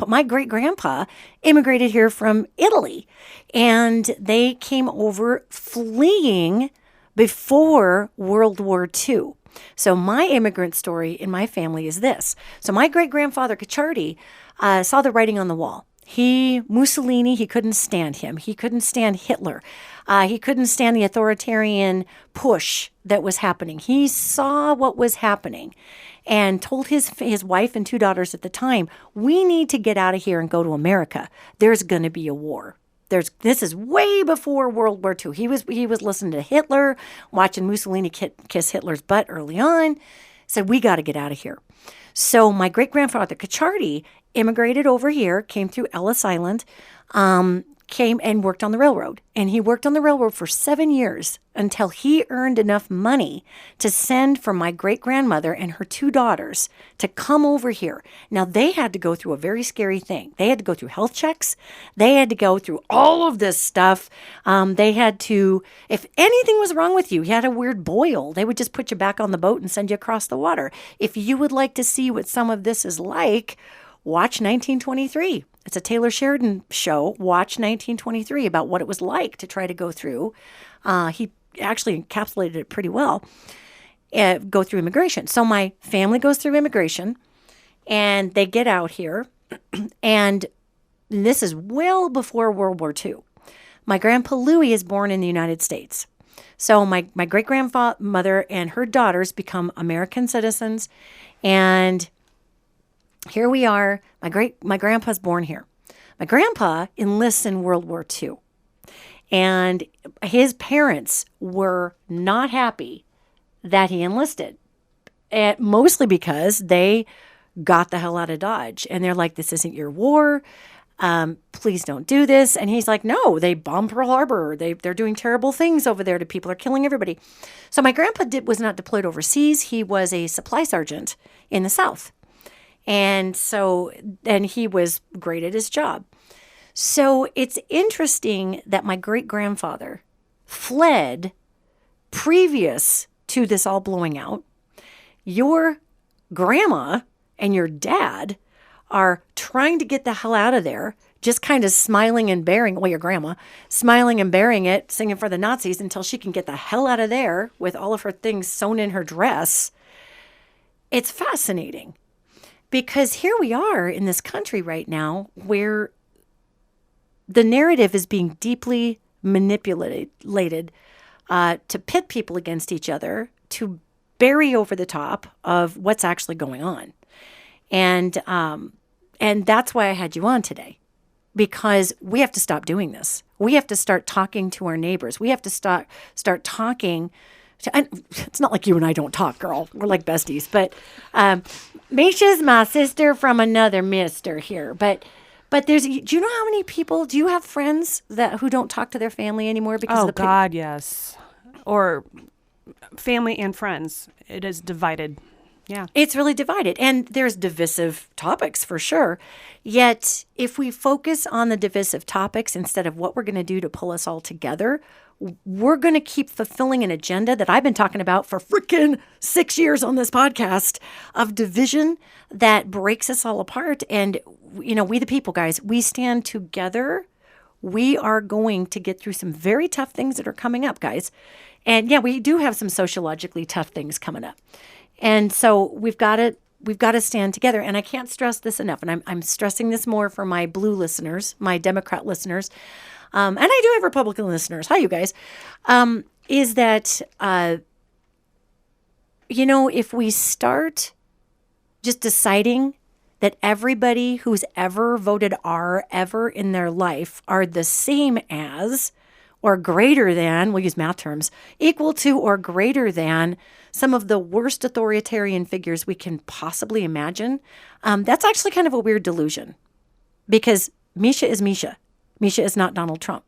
my great grandpa, immigrated here from Italy, and they came over fleeing before World War II. So my immigrant story in my family is this. So my great-grandfather Cacciardi saw the writing on the wall. Mussolini, he couldn't stand him. He couldn't stand Hitler. He couldn't stand the authoritarian push that was happening. He saw what was happening and told his wife and 2 daughters at the time, we need to get out of here and go to America. There's going to be a war. This is way before World War II. He was listening to Hitler, watching Mussolini kiss Hitler's butt early on. Said, we got to get out of here. So my great-grandfather Cacciardi immigrated over here, came through Ellis Island, came and worked on the railroad. And he worked on the railroad for 7 years until he earned enough money to send for my great-grandmother and her 2 daughters to come over here. Now, they had to go through a very scary thing. They had to go through health checks. They had to go through all of this stuff. They had to, if anything was wrong with you had a weird boil, they would just put you back on the boat and send you across the water. If you would like to see what some of this is like, watch 1923. It's a Taylor Sheridan show, Watch 1923, about what it was like to try to go through. He actually encapsulated it pretty well, go through immigration. So my family goes through immigration, and they get out here, and this is well before World War II. My grandpa Louis is born in the United States. So my great-grandmother and her daughters become American citizens, and here we are. My grandpa's born here. My grandpa enlists in World War II. And his parents were not happy that he enlisted. And mostly because they got the hell out of Dodge. And they're like, this isn't your war. Please don't do this. And he's like, no, they bombed Pearl Harbor. They're doing terrible things over there to people. They're killing everybody. So my grandpa was not deployed overseas. He was a supply sergeant in the South. And he was great at his job. So it's interesting that my great-grandfather fled previous to this all blowing out. Your grandma and your dad are trying to get the hell out of there, just kind of smiling and bearing, your grandma, smiling and bearing it, singing for the Nazis until she can get the hell out of there with all of her things sewn in her dress. it's fascinating because here we are in this country right now where the narrative is being deeply manipulated to pit people against each other, to bury over the top of what's actually going on. And that's why I had you on today, because we have to stop doing this. We have to start talking to our neighbors. We have to start talking to, and it's not like you and I don't talk, girl. We're like besties. But Misha's my sister from another mister here. But do you know how many people, do you have friends who don't talk to their family anymore because of the God, yes. Or family and friends. It is divided. Yeah. It's really divided. And there's divisive topics for sure. Yet, if we focus on the divisive topics instead of what we're going to do to pull us all together, we're going to keep fulfilling an agenda that I've been talking about for freaking 6 years on this podcast of division that breaks us all apart. And, you know, we the people, guys, we stand together. We are going to get through some very tough things that are coming up, guys. And yeah, we do have some sociologically tough things coming up. And so we've got to stand together. And I can't stress this enough. And I'm stressing this more for my blue listeners, my Democrat listeners. And I do have Republican listeners. Hi, you guys. Is that, you know, if we start just deciding that everybody who's ever voted R ever in their life are the same as or greater than, we'll use math terms, equal to or greater than some of the worst authoritarian figures we can possibly imagine, that's actually kind of a weird delusion because Misha is Misha. Misha is not Donald Trump.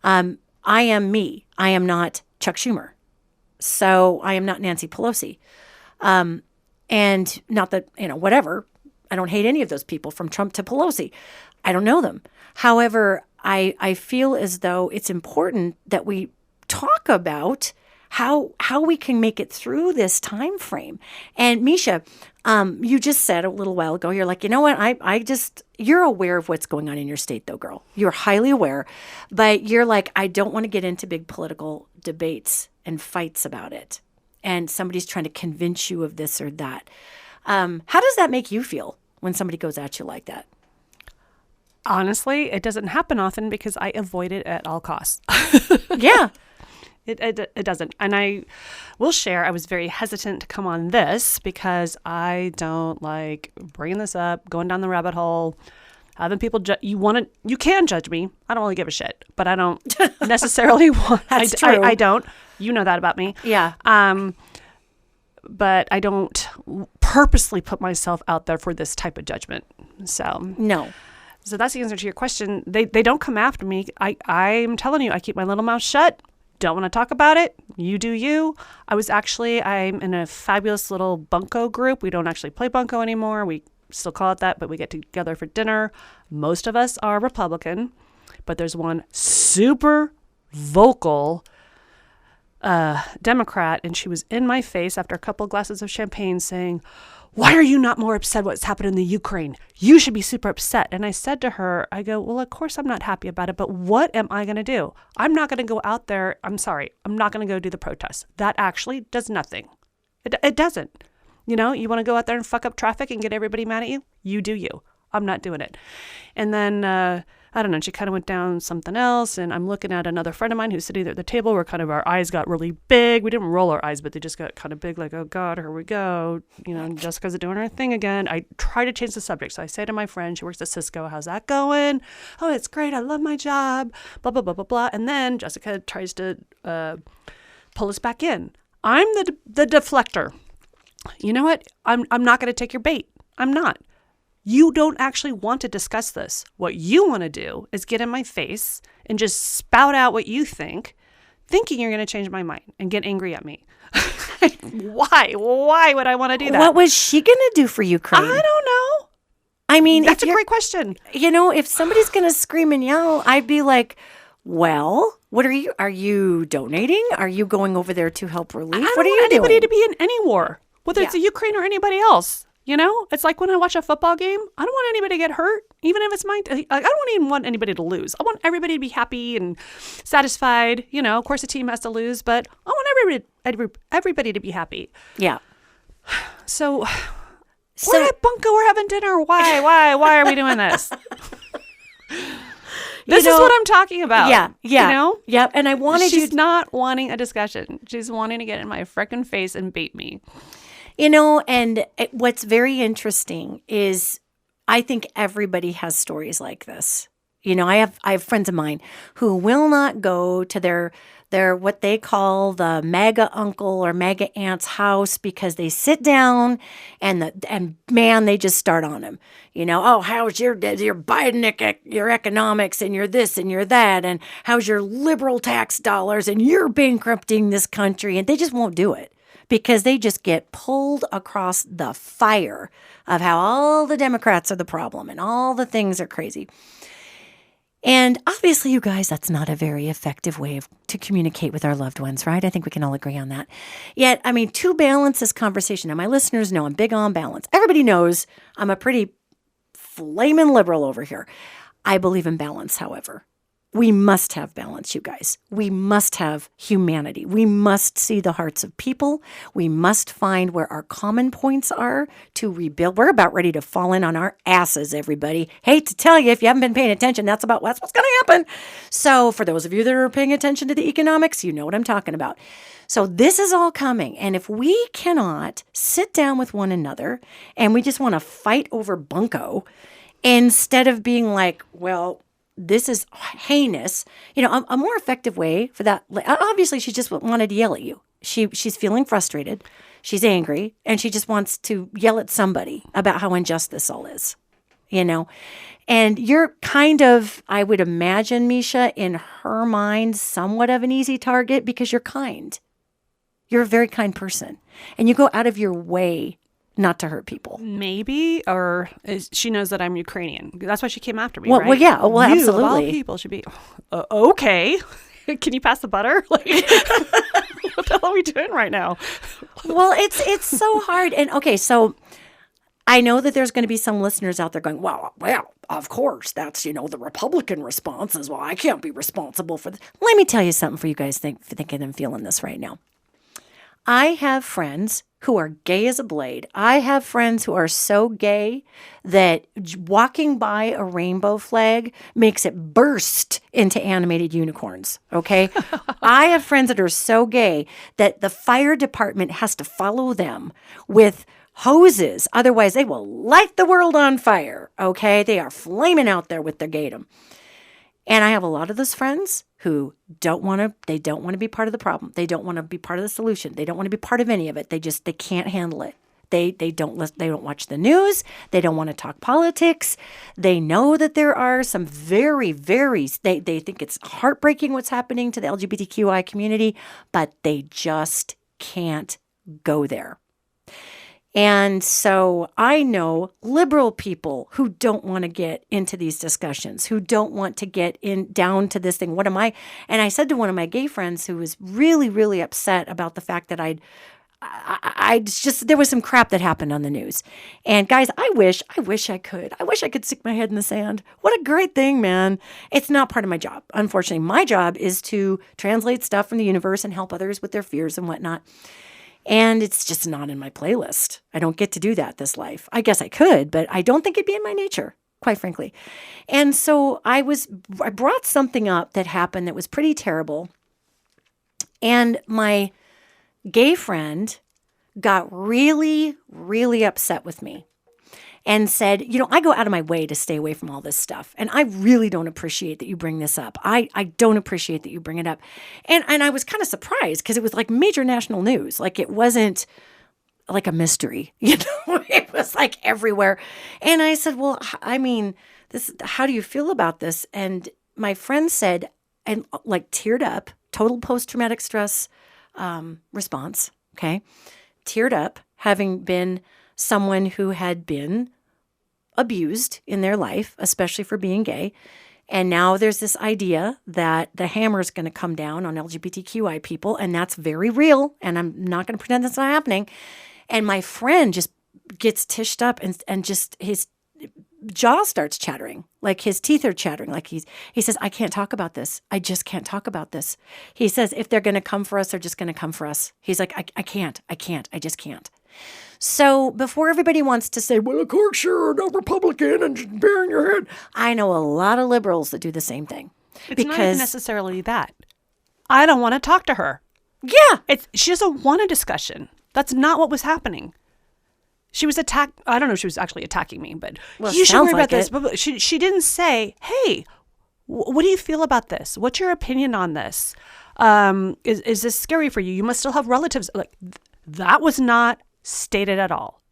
I am me. I am not Chuck Schumer. So I am not Nancy Pelosi. And not that, you know, whatever. I don't hate any of those people from Trump to Pelosi. I don't know them. However, I feel as though it's important that we talk about how we can make it through this time frame. And Misha, you just said a little while ago, you're like, you know what? You're aware of what's going on in your state though, girl. You're highly aware, but you're like, I don't want to get into big political debates and fights about it. And somebody's trying to convince you of this or that. How does that make you feel when somebody goes at you like that? Honestly, it doesn't happen often because I avoid it at all costs. Yeah. It doesn't. And I will share, I was very hesitant to come on this because I don't like bringing this up, going down the rabbit hole, having people you can judge me. I don't really give a shit, but I don't necessarily want. That's true. I don't. You know that about me. Yeah. But I don't purposely put myself out there for this type of judgment. So no. So that's the answer to your question. They don't come after me. I'm telling you, I keep my little mouth shut. Don't want to talk about it. You do you. I'm in a fabulous little bunco group. We don't actually play bunco anymore. We still call it that, but we get together for dinner. Most of us are Republican, but there's one super vocal Democrat, and she was in my face after a couple of glasses of champagne saying, "Why are you not more upset what's happened in the Ukraine? You should be super upset." And I said to her, I go, well, of course I'm not happy about it, but what am I going to do? I'm not going to go out there. I'm sorry. I'm not going to go do the protests. That actually does nothing. It doesn't. You know, you want to go out there and fuck up traffic and get everybody mad at you? You do you. I'm not doing it. And then, I don't know, she kind of went down something else, and I'm looking at another friend of mine who's sitting there at the table where kind of our eyes got really big. We didn't roll our eyes, but they just got kind of big, like, oh God, here we go. You know, Jessica's doing her thing again. I try to change the subject. So I say to my friend, she works at Cisco, how's that going? Oh, it's great. I love my job, blah, blah, blah, blah, blah. And then Jessica tries to pull us back in. I'm the deflector. You know what? I'm not going to take your bait. I'm not. You don't actually want to discuss this. What you want to do is get in my face and just spout out what you think, thinking you're going to change my mind and get angry at me. Why? Why would I want to do that? What was she going to do for Ukraine? I don't know. I mean, that's a great question. You know, if somebody's going to scream and yell, I'd be like, well, what are you donating? Are you going over there to help relief? I What are don't you want anybody doing? to be in any war, whether it's the Ukraine or anybody else. You know, it's like when I watch a football game, I don't want anybody to get hurt, even if it's mine. I don't even want anybody to lose. I want everybody to be happy and satisfied. You know, of course, the team has to lose, but I want everybody to be happy. Yeah. So we're at Bunko. We're having dinner. Why are we doing this? This is what I'm talking about. Yeah. You know? Yep. And I wanted She's not wanting a discussion. She's wanting to get in my frickin' face and bait me. You know, and what's very interesting is I think everybody has stories like this. You know, I have friends of mine who will not go to their what they call the MAGA uncle or MAGA aunt's house because they sit down and man, they just start on him. You know, oh, how's your Biden your economics and your this and your that, and how's your liberal tax dollars and you're bankrupting this country, and they just won't do it because they just get pulled across the fire of how all the Democrats are the problem and all the things are crazy. And obviously, you guys, that's not a very effective way to communicate with our loved ones, right? I think we can all agree on that. Yet, I mean, to balance this conversation, and my listeners know I'm big on balance. Everybody knows I'm a pretty flaming liberal over here. I believe in balance, however. We must have balance, you guys. We must have humanity. We must see the hearts of people. We must find where our common points are to rebuild. We're about ready to fall in on our asses, everybody. Hate to tell you, if you haven't been paying attention, that's what's going to happen. So for those of you that are paying attention to the economics, you know what I'm talking about. So this is all coming. And if we cannot sit down with one another and we just want to fight over bunko instead of being like, well, this is heinous. You know, a more effective way for that. Obviously, she just wanted to yell at you. She's feeling frustrated. She's angry, and she just wants to yell at somebody about how unjust this all is. You know, and you're kind of, I would imagine, Misha, in her mind, somewhat of an easy target because you're kind. You're a very kind person, and you go out of your way not to hurt people. Maybe, or she knows that I'm Ukrainian. That's why she came after me, well, right? Well, yeah, well, you, absolutely. Of all people should be, okay. Can you pass the butter? Like, what the hell are we doing right now? Well, it's so hard. And okay, so I know that there's going to be some listeners out there going, well, of course, that's, the Republican response is, well, I can't be responsible for this. Let me tell you something for you guys thinking and feeling this right now. I have friends who are gay as a blade. I have friends who are so gay that walking by a rainbow flag makes it burst into animated unicorns, okay? I have friends that are so gay that the fire department has to follow them with hoses. Otherwise, they will light the world on fire, okay? They are flaming out there with their gaydom. And I have a lot of those friends who don't want to be part of the problem. They don't want to be part of the solution. They don't want to be part of any of it. They can't handle it. They don't watch the news. They don't want to talk politics. They know that there are some very, very, they think it's heartbreaking what's happening to the LGBTQI community, but they just can't go there. And so I know liberal people who don't want to get into these discussions, who don't want to get down to this thing. What am I? And I said to one of my gay friends who was really, really upset about the fact that there was some crap that happened on the news. And guys, I wish I could stick my head in the sand. What a great thing, man. It's not part of my job. Unfortunately, my job is to translate stuff from the universe and help others with their fears and whatnot. And it's just not in my playlist. I don't get to do that this life. I guess I could, but I don't think it'd be in my nature, quite frankly. And so I brought something up that happened that was pretty terrible. And my gay friend got really, really upset with me and said, I go out of my way to stay away from all this stuff. And I really don't appreciate that you bring this up. I don't appreciate that you bring it up. And I was kind of surprised because it was like major national news. Like it wasn't like a mystery, it was like everywhere. And I said, well, I mean, how do you feel about this? And my friend said, and like teared up, total post-traumatic stress response, okay? Teared up, having been someone who had been abused in their life, especially for being gay. And now there's this idea that the hammer is going to come down on LGBTQI people, and that's very real, and I'm not going to pretend that's not happening. And my friend just gets tished up and just his jaw starts chattering, like his teeth are chattering. Like he says, I can't talk about this. I just can't talk about this. He says, if they're going to come for us, they're just going to come for us. He's like, I can't. I just can't. So before everybody wants to say, well, of course you're not Republican and just burying your head, I know a lot of liberals that do the same thing. It's not even necessarily that. I don't want to talk to her. Yeah. She doesn't want a discussion. That's not what was happening. She was attacked. I don't know if she was actually attacking me, but you should worry about this. But she didn't say, hey, what do you feel about this? What's your opinion on this? Is this scary for you? You must still have relatives. Like, that was not stated at all.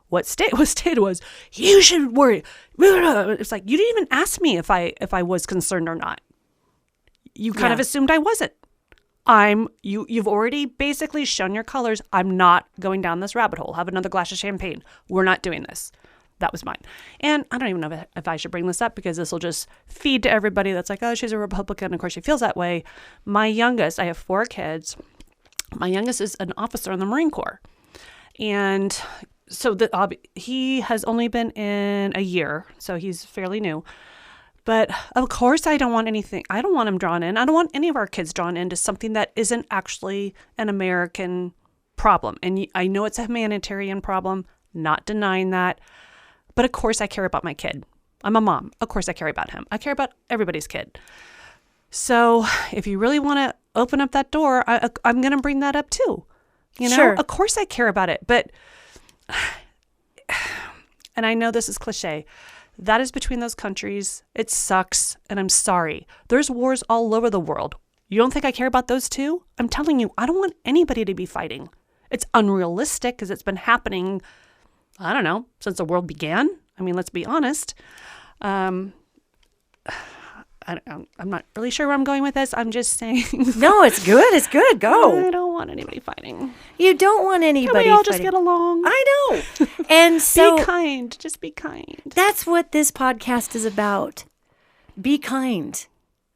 What was stated was, you should worry. It's like, you didn't even ask me if I was concerned or not. You kind of assumed I wasn't. You've already basically shown your colors. I'm not going down this rabbit hole. Have another glass of champagne. We're not doing this. That was mine. And I don't even know if I should bring this up, because this will just feed to everybody that's like, oh, she's a Republican. Of course, she feels that way. My youngest, I have 4 kids. My youngest is an officer in the Marine Corps. And so he has only been in a year, so he's fairly new. But of course, I don't want him drawn in. I don't want any of our kids drawn into something that isn't actually an American problem. And I know it's a humanitarian problem, not denying that. But of course, I care about my kid. I'm a mom. Of course, I care about him. I care about everybody's kid. So if you really want to open up that door, I'm going to bring that up too. Sure. Of course I care about it. But, and I know this is cliche, that is between those countries. It sucks, and I'm sorry. There's wars all over the world. You don't think I care about those too? I'm telling you, I don't want anybody to be fighting. It's unrealistic because it's been happening, I don't know, since the world began. I mean, let's be honest. I'm not really sure where I'm going with this. I'm just saying. No, it's good. It's good. Go. I don't want anybody fighting. You don't want anybody Can we all fighting. just get along? I know. And so be kind. Just be kind. That's what this podcast is about. Be kind.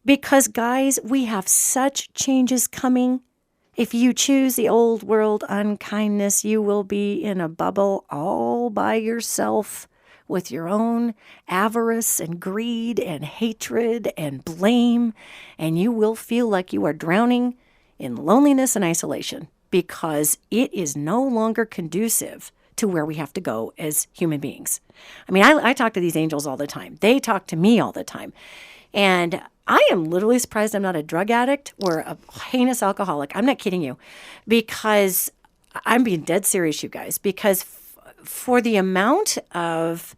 Because, guys, we have such changes coming. If you choose the old world unkindness, you will be in a bubble all by yourself, with your own avarice and greed and hatred and blame, and you will feel like you are drowning in loneliness and isolation, because it is no longer conducive to where we have to go as human beings. I mean, I talk to these angels all the time. They talk to me all the time. And I am literally surprised I'm not a drug addict or a heinous alcoholic. I'm not kidding you, because I'm being dead serious, you guys, because for the amount of,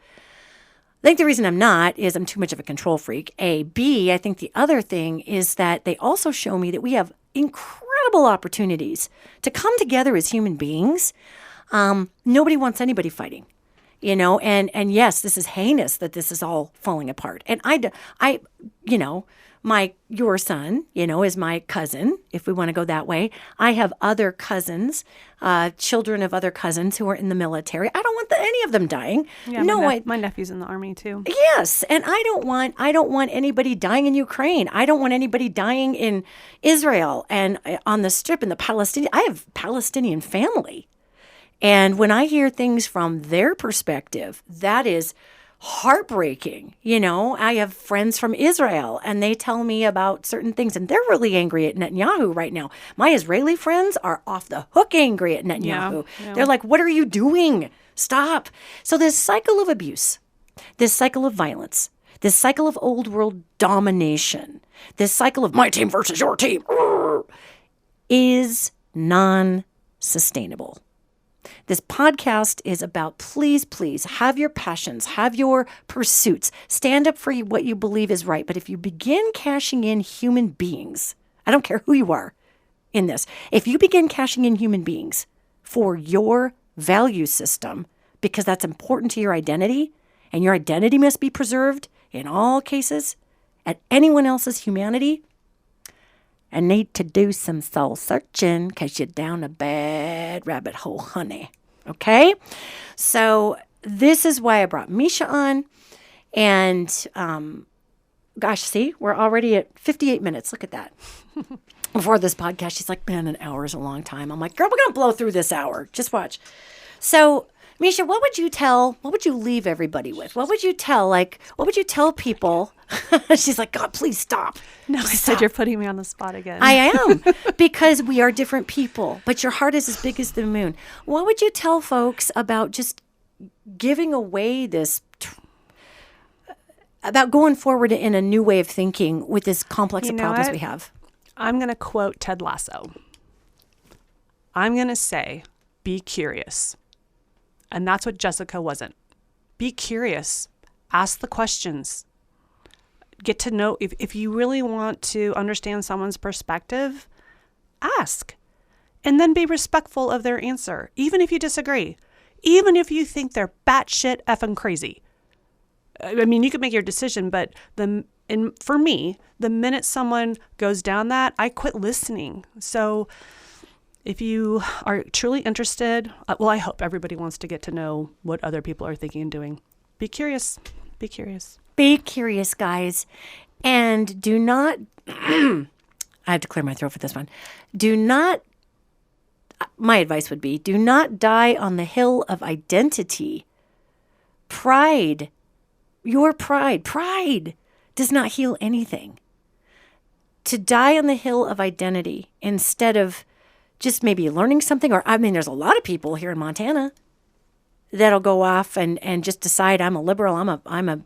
I think the reason I'm not is I'm too much of a control freak, A. B, I think the other thing is that they also show me that we have incredible opportunities to come together as human beings. Nobody wants anybody fighting, and yes, this is heinous that this is all falling apart. And your son, is my cousin, if we want to go that way. I have other cousins, children of other cousins who are in the military. I don't want any of them dying. Yeah, my nephew's in the army too. Yes, and I don't want anybody dying in Ukraine. I don't want anybody dying in Israel and on the Strip in the Palestinian. I have Palestinian family, and when I hear things from their perspective, that is heartbreaking. I have friends from Israel, and they tell me about certain things, and they're really angry at Netanyahu right now. My Israeli friends are off the hook angry at Netanyahu. Yeah. They're like, what are you doing? Stop. So this cycle of abuse, this cycle of violence, this cycle of old world domination, this cycle of my team versus your team is non-sustainable. This podcast is about, please, have your passions, have your pursuits, stand up for what you believe is right. But if you begin cashing in human beings, I don't care who you are in this, if you begin cashing in human beings for your value system, because that's important to your identity, and your identity must be preserved in all cases, at anyone else's humanity, I need to do some soul searching because you're down a bad rabbit hole, honey. Okay? So this is why I brought Misha on. And, gosh, see, we're already at 58 minutes. Look at that. before this podcast. She's like, man, an hour is a long time. I'm like, girl, we're going to blow through this hour. Just watch. So, Misha, what would you leave everybody with? What would you tell people? She's like, God, please stop. No, I said you're putting me on the spot again. I am, because we are different people, but your heart is as big as the moon. What would you tell folks about just giving away this, about going forward in a new way of thinking with this complex of problems we have? I'm going to quote Ted Lasso. I'm going to say, be curious. And that's what Jessica wasn't. Be curious. Ask the questions. Get to know, if you really want to understand someone's perspective, ask. And then be respectful of their answer, even if you disagree. Even if you think they're batshit effing crazy. I mean, you could make your decision, but for me, the minute someone goes down that, I quit listening. So if you are truly interested, I hope everybody wants to get to know what other people are thinking and doing. Be curious. Be curious. Be curious, guys. And do not, I have to clear my throat for this one. My advice would be, do not die on the hill of identity. Pride does not heal anything. To die on the hill of identity instead of just maybe learning something, or there's a lot of people here in Montana that'll go off and just decide, I'm a liberal, I'm a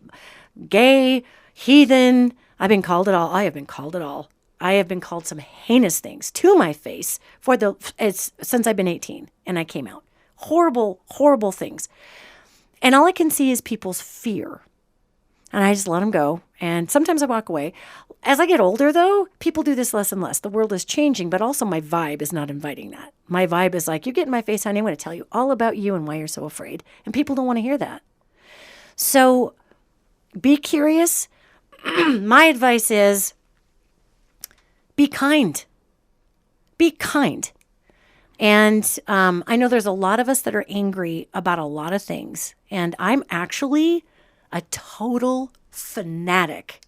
gay, heathen. I've been called it all. I have been called it all. I have been called some heinous things to my face since I've been 18 and I came out. Horrible, horrible things. And all I can see is people's fear. And I just let them go. And sometimes I walk away. As I get older, though, people do this less and less. The world is changing, but also my vibe is not inviting that. My vibe is like, you get in my face, honey, I'm going to tell you all about you and why you're so afraid. And people don't want to hear that. So be curious. My advice is be kind. Be kind. And I know there's a lot of us that are angry about a lot of things. And I'm actually a total fanatic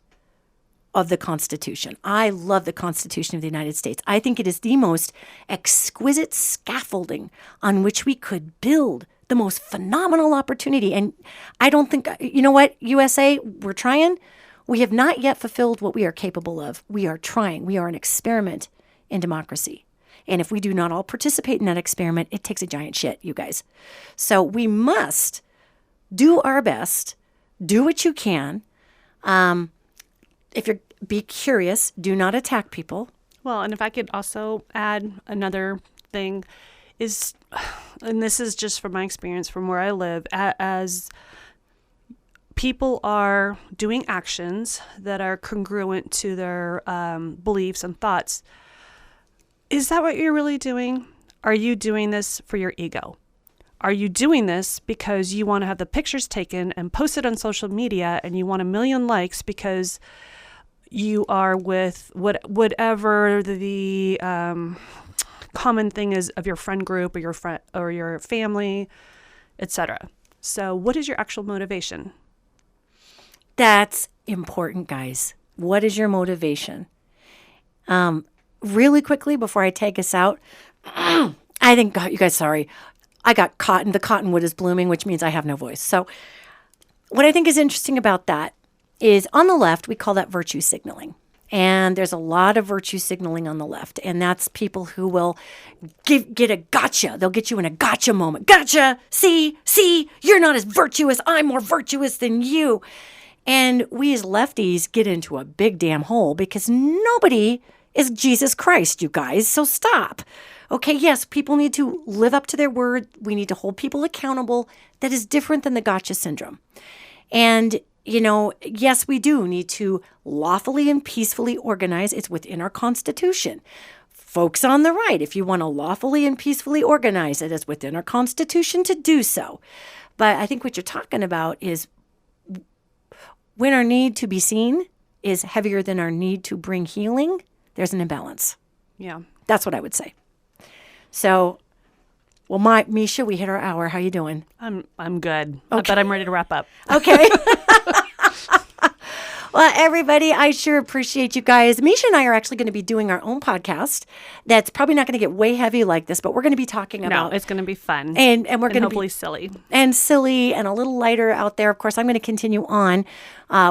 of the Constitution. I love the Constitution of the United States. I think it is the most exquisite scaffolding on which we could build the most phenomenal opportunity. And I don't think, you know what, USA, we're trying. We have not yet fulfilled what we are capable of. We are trying. We are an experiment in democracy. And if we do not all participate in that experiment, it takes a giant shit, you guys. So we must do our best. Do what you can. Be curious. Do not attack people. Well, and if I could also add another thing is, and this is just from my experience from where I live, as people are doing actions that are congruent to their beliefs and thoughts, is that what you're really doing? Are you doing this for your ego? Are you doing this because you want to have the pictures taken and posted on social media and you want 1 million likes because you are with whatever the common thing is of your friend group or your family, etc. So what is your actual motivation? That's important, guys. What is your motivation? Really quickly before I take us out, I think, God, you guys, sorry. I got cotton. The cottonwood is blooming, which means I have no voice. So what I think is interesting about that is on the left, we call that virtue signaling. And there's a lot of virtue signaling on the left. And that's people who will get a gotcha. They'll get you in a gotcha moment. Gotcha. See, you're not as virtuous. I'm more virtuous than you. And we as lefties get into a big damn hole because nobody is Jesus Christ, you guys. So stop. Okay, yes, people need to live up to their word. We need to hold people accountable. That is different than the gotcha syndrome. And, yes, we do need to lawfully and peacefully organize. It's within our Constitution. Folks on the right, if you want to lawfully and peacefully organize, it is within our Constitution to do so. But I think what you're talking about is when our need to be seen is heavier than our need to bring healing, there's an imbalance. Yeah. That's what I would say. So, well, Misha, we hit our hour. How you doing? I'm good. Okay. But I'm ready to wrap up. Okay. Well, everybody, I sure appreciate you guys. Misha and I are actually going to be doing our own podcast that's probably not going to get way heavy like this, but we're going to be talking about... No, it's going to be fun. And we're going to hopefully be... silly. And silly and a little lighter out there. Of course, I'm going to continue on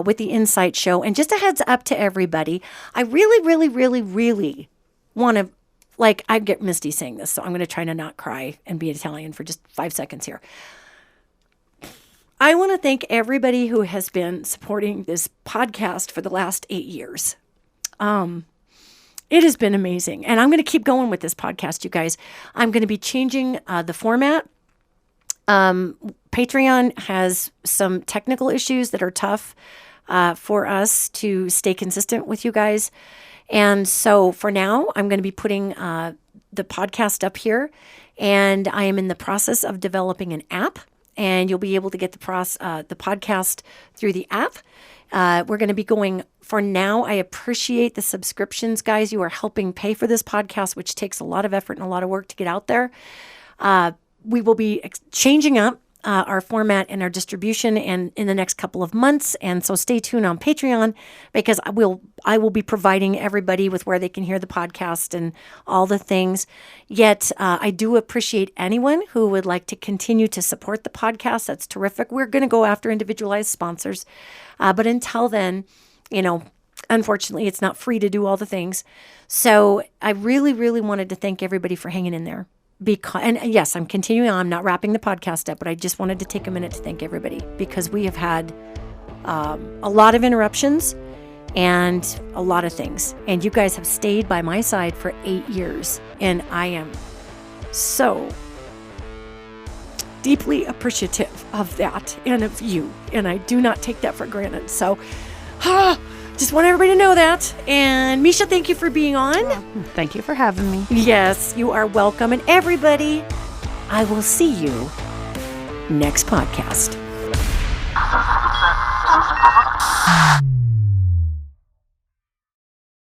with the InPsight Show. And just a heads up to everybody, I really, really, really, really want to... Like, I get misty saying this, so I'm going to try to not cry and be Italian for just 5 seconds here. I want to thank everybody who has been supporting this podcast for the last 8 years. It has been amazing. And I'm going to keep going with this podcast, you guys. I'm going to be changing the format. Patreon has some technical issues that are tough for us to stay consistent with you guys. And so for now, I'm going to be putting the podcast up here. And I am in the process of developing an app. And you'll be able to get the podcast through the app. We're going to be going, for now, I appreciate the subscriptions, guys. You are helping pay for this podcast, which takes a lot of effort and a lot of work to get out there. We will be changing up our format and our distribution in the next couple of months. And so stay tuned on Patreon, because I will be providing everybody with where they can hear the podcast and all the things. Yet I do appreciate anyone who would like to continue to support the podcast. That's terrific. We're going to go after individualized sponsors. But until then, unfortunately, it's not free to do all the things. So I really, really wanted to thank everybody for hanging in there. And yes, I'm continuing on. I'm not wrapping the podcast up, but I just wanted to take a minute to thank everybody, because we have had a lot of interruptions and a lot of things. And you guys have stayed by my side for 8 years. And I am so deeply appreciative of that and of you. And I do not take that for granted. So just want everybody to know that. And Misha, thank you for being on. Thank you for having me. Yes, you are welcome. And everybody, I will see you next podcast.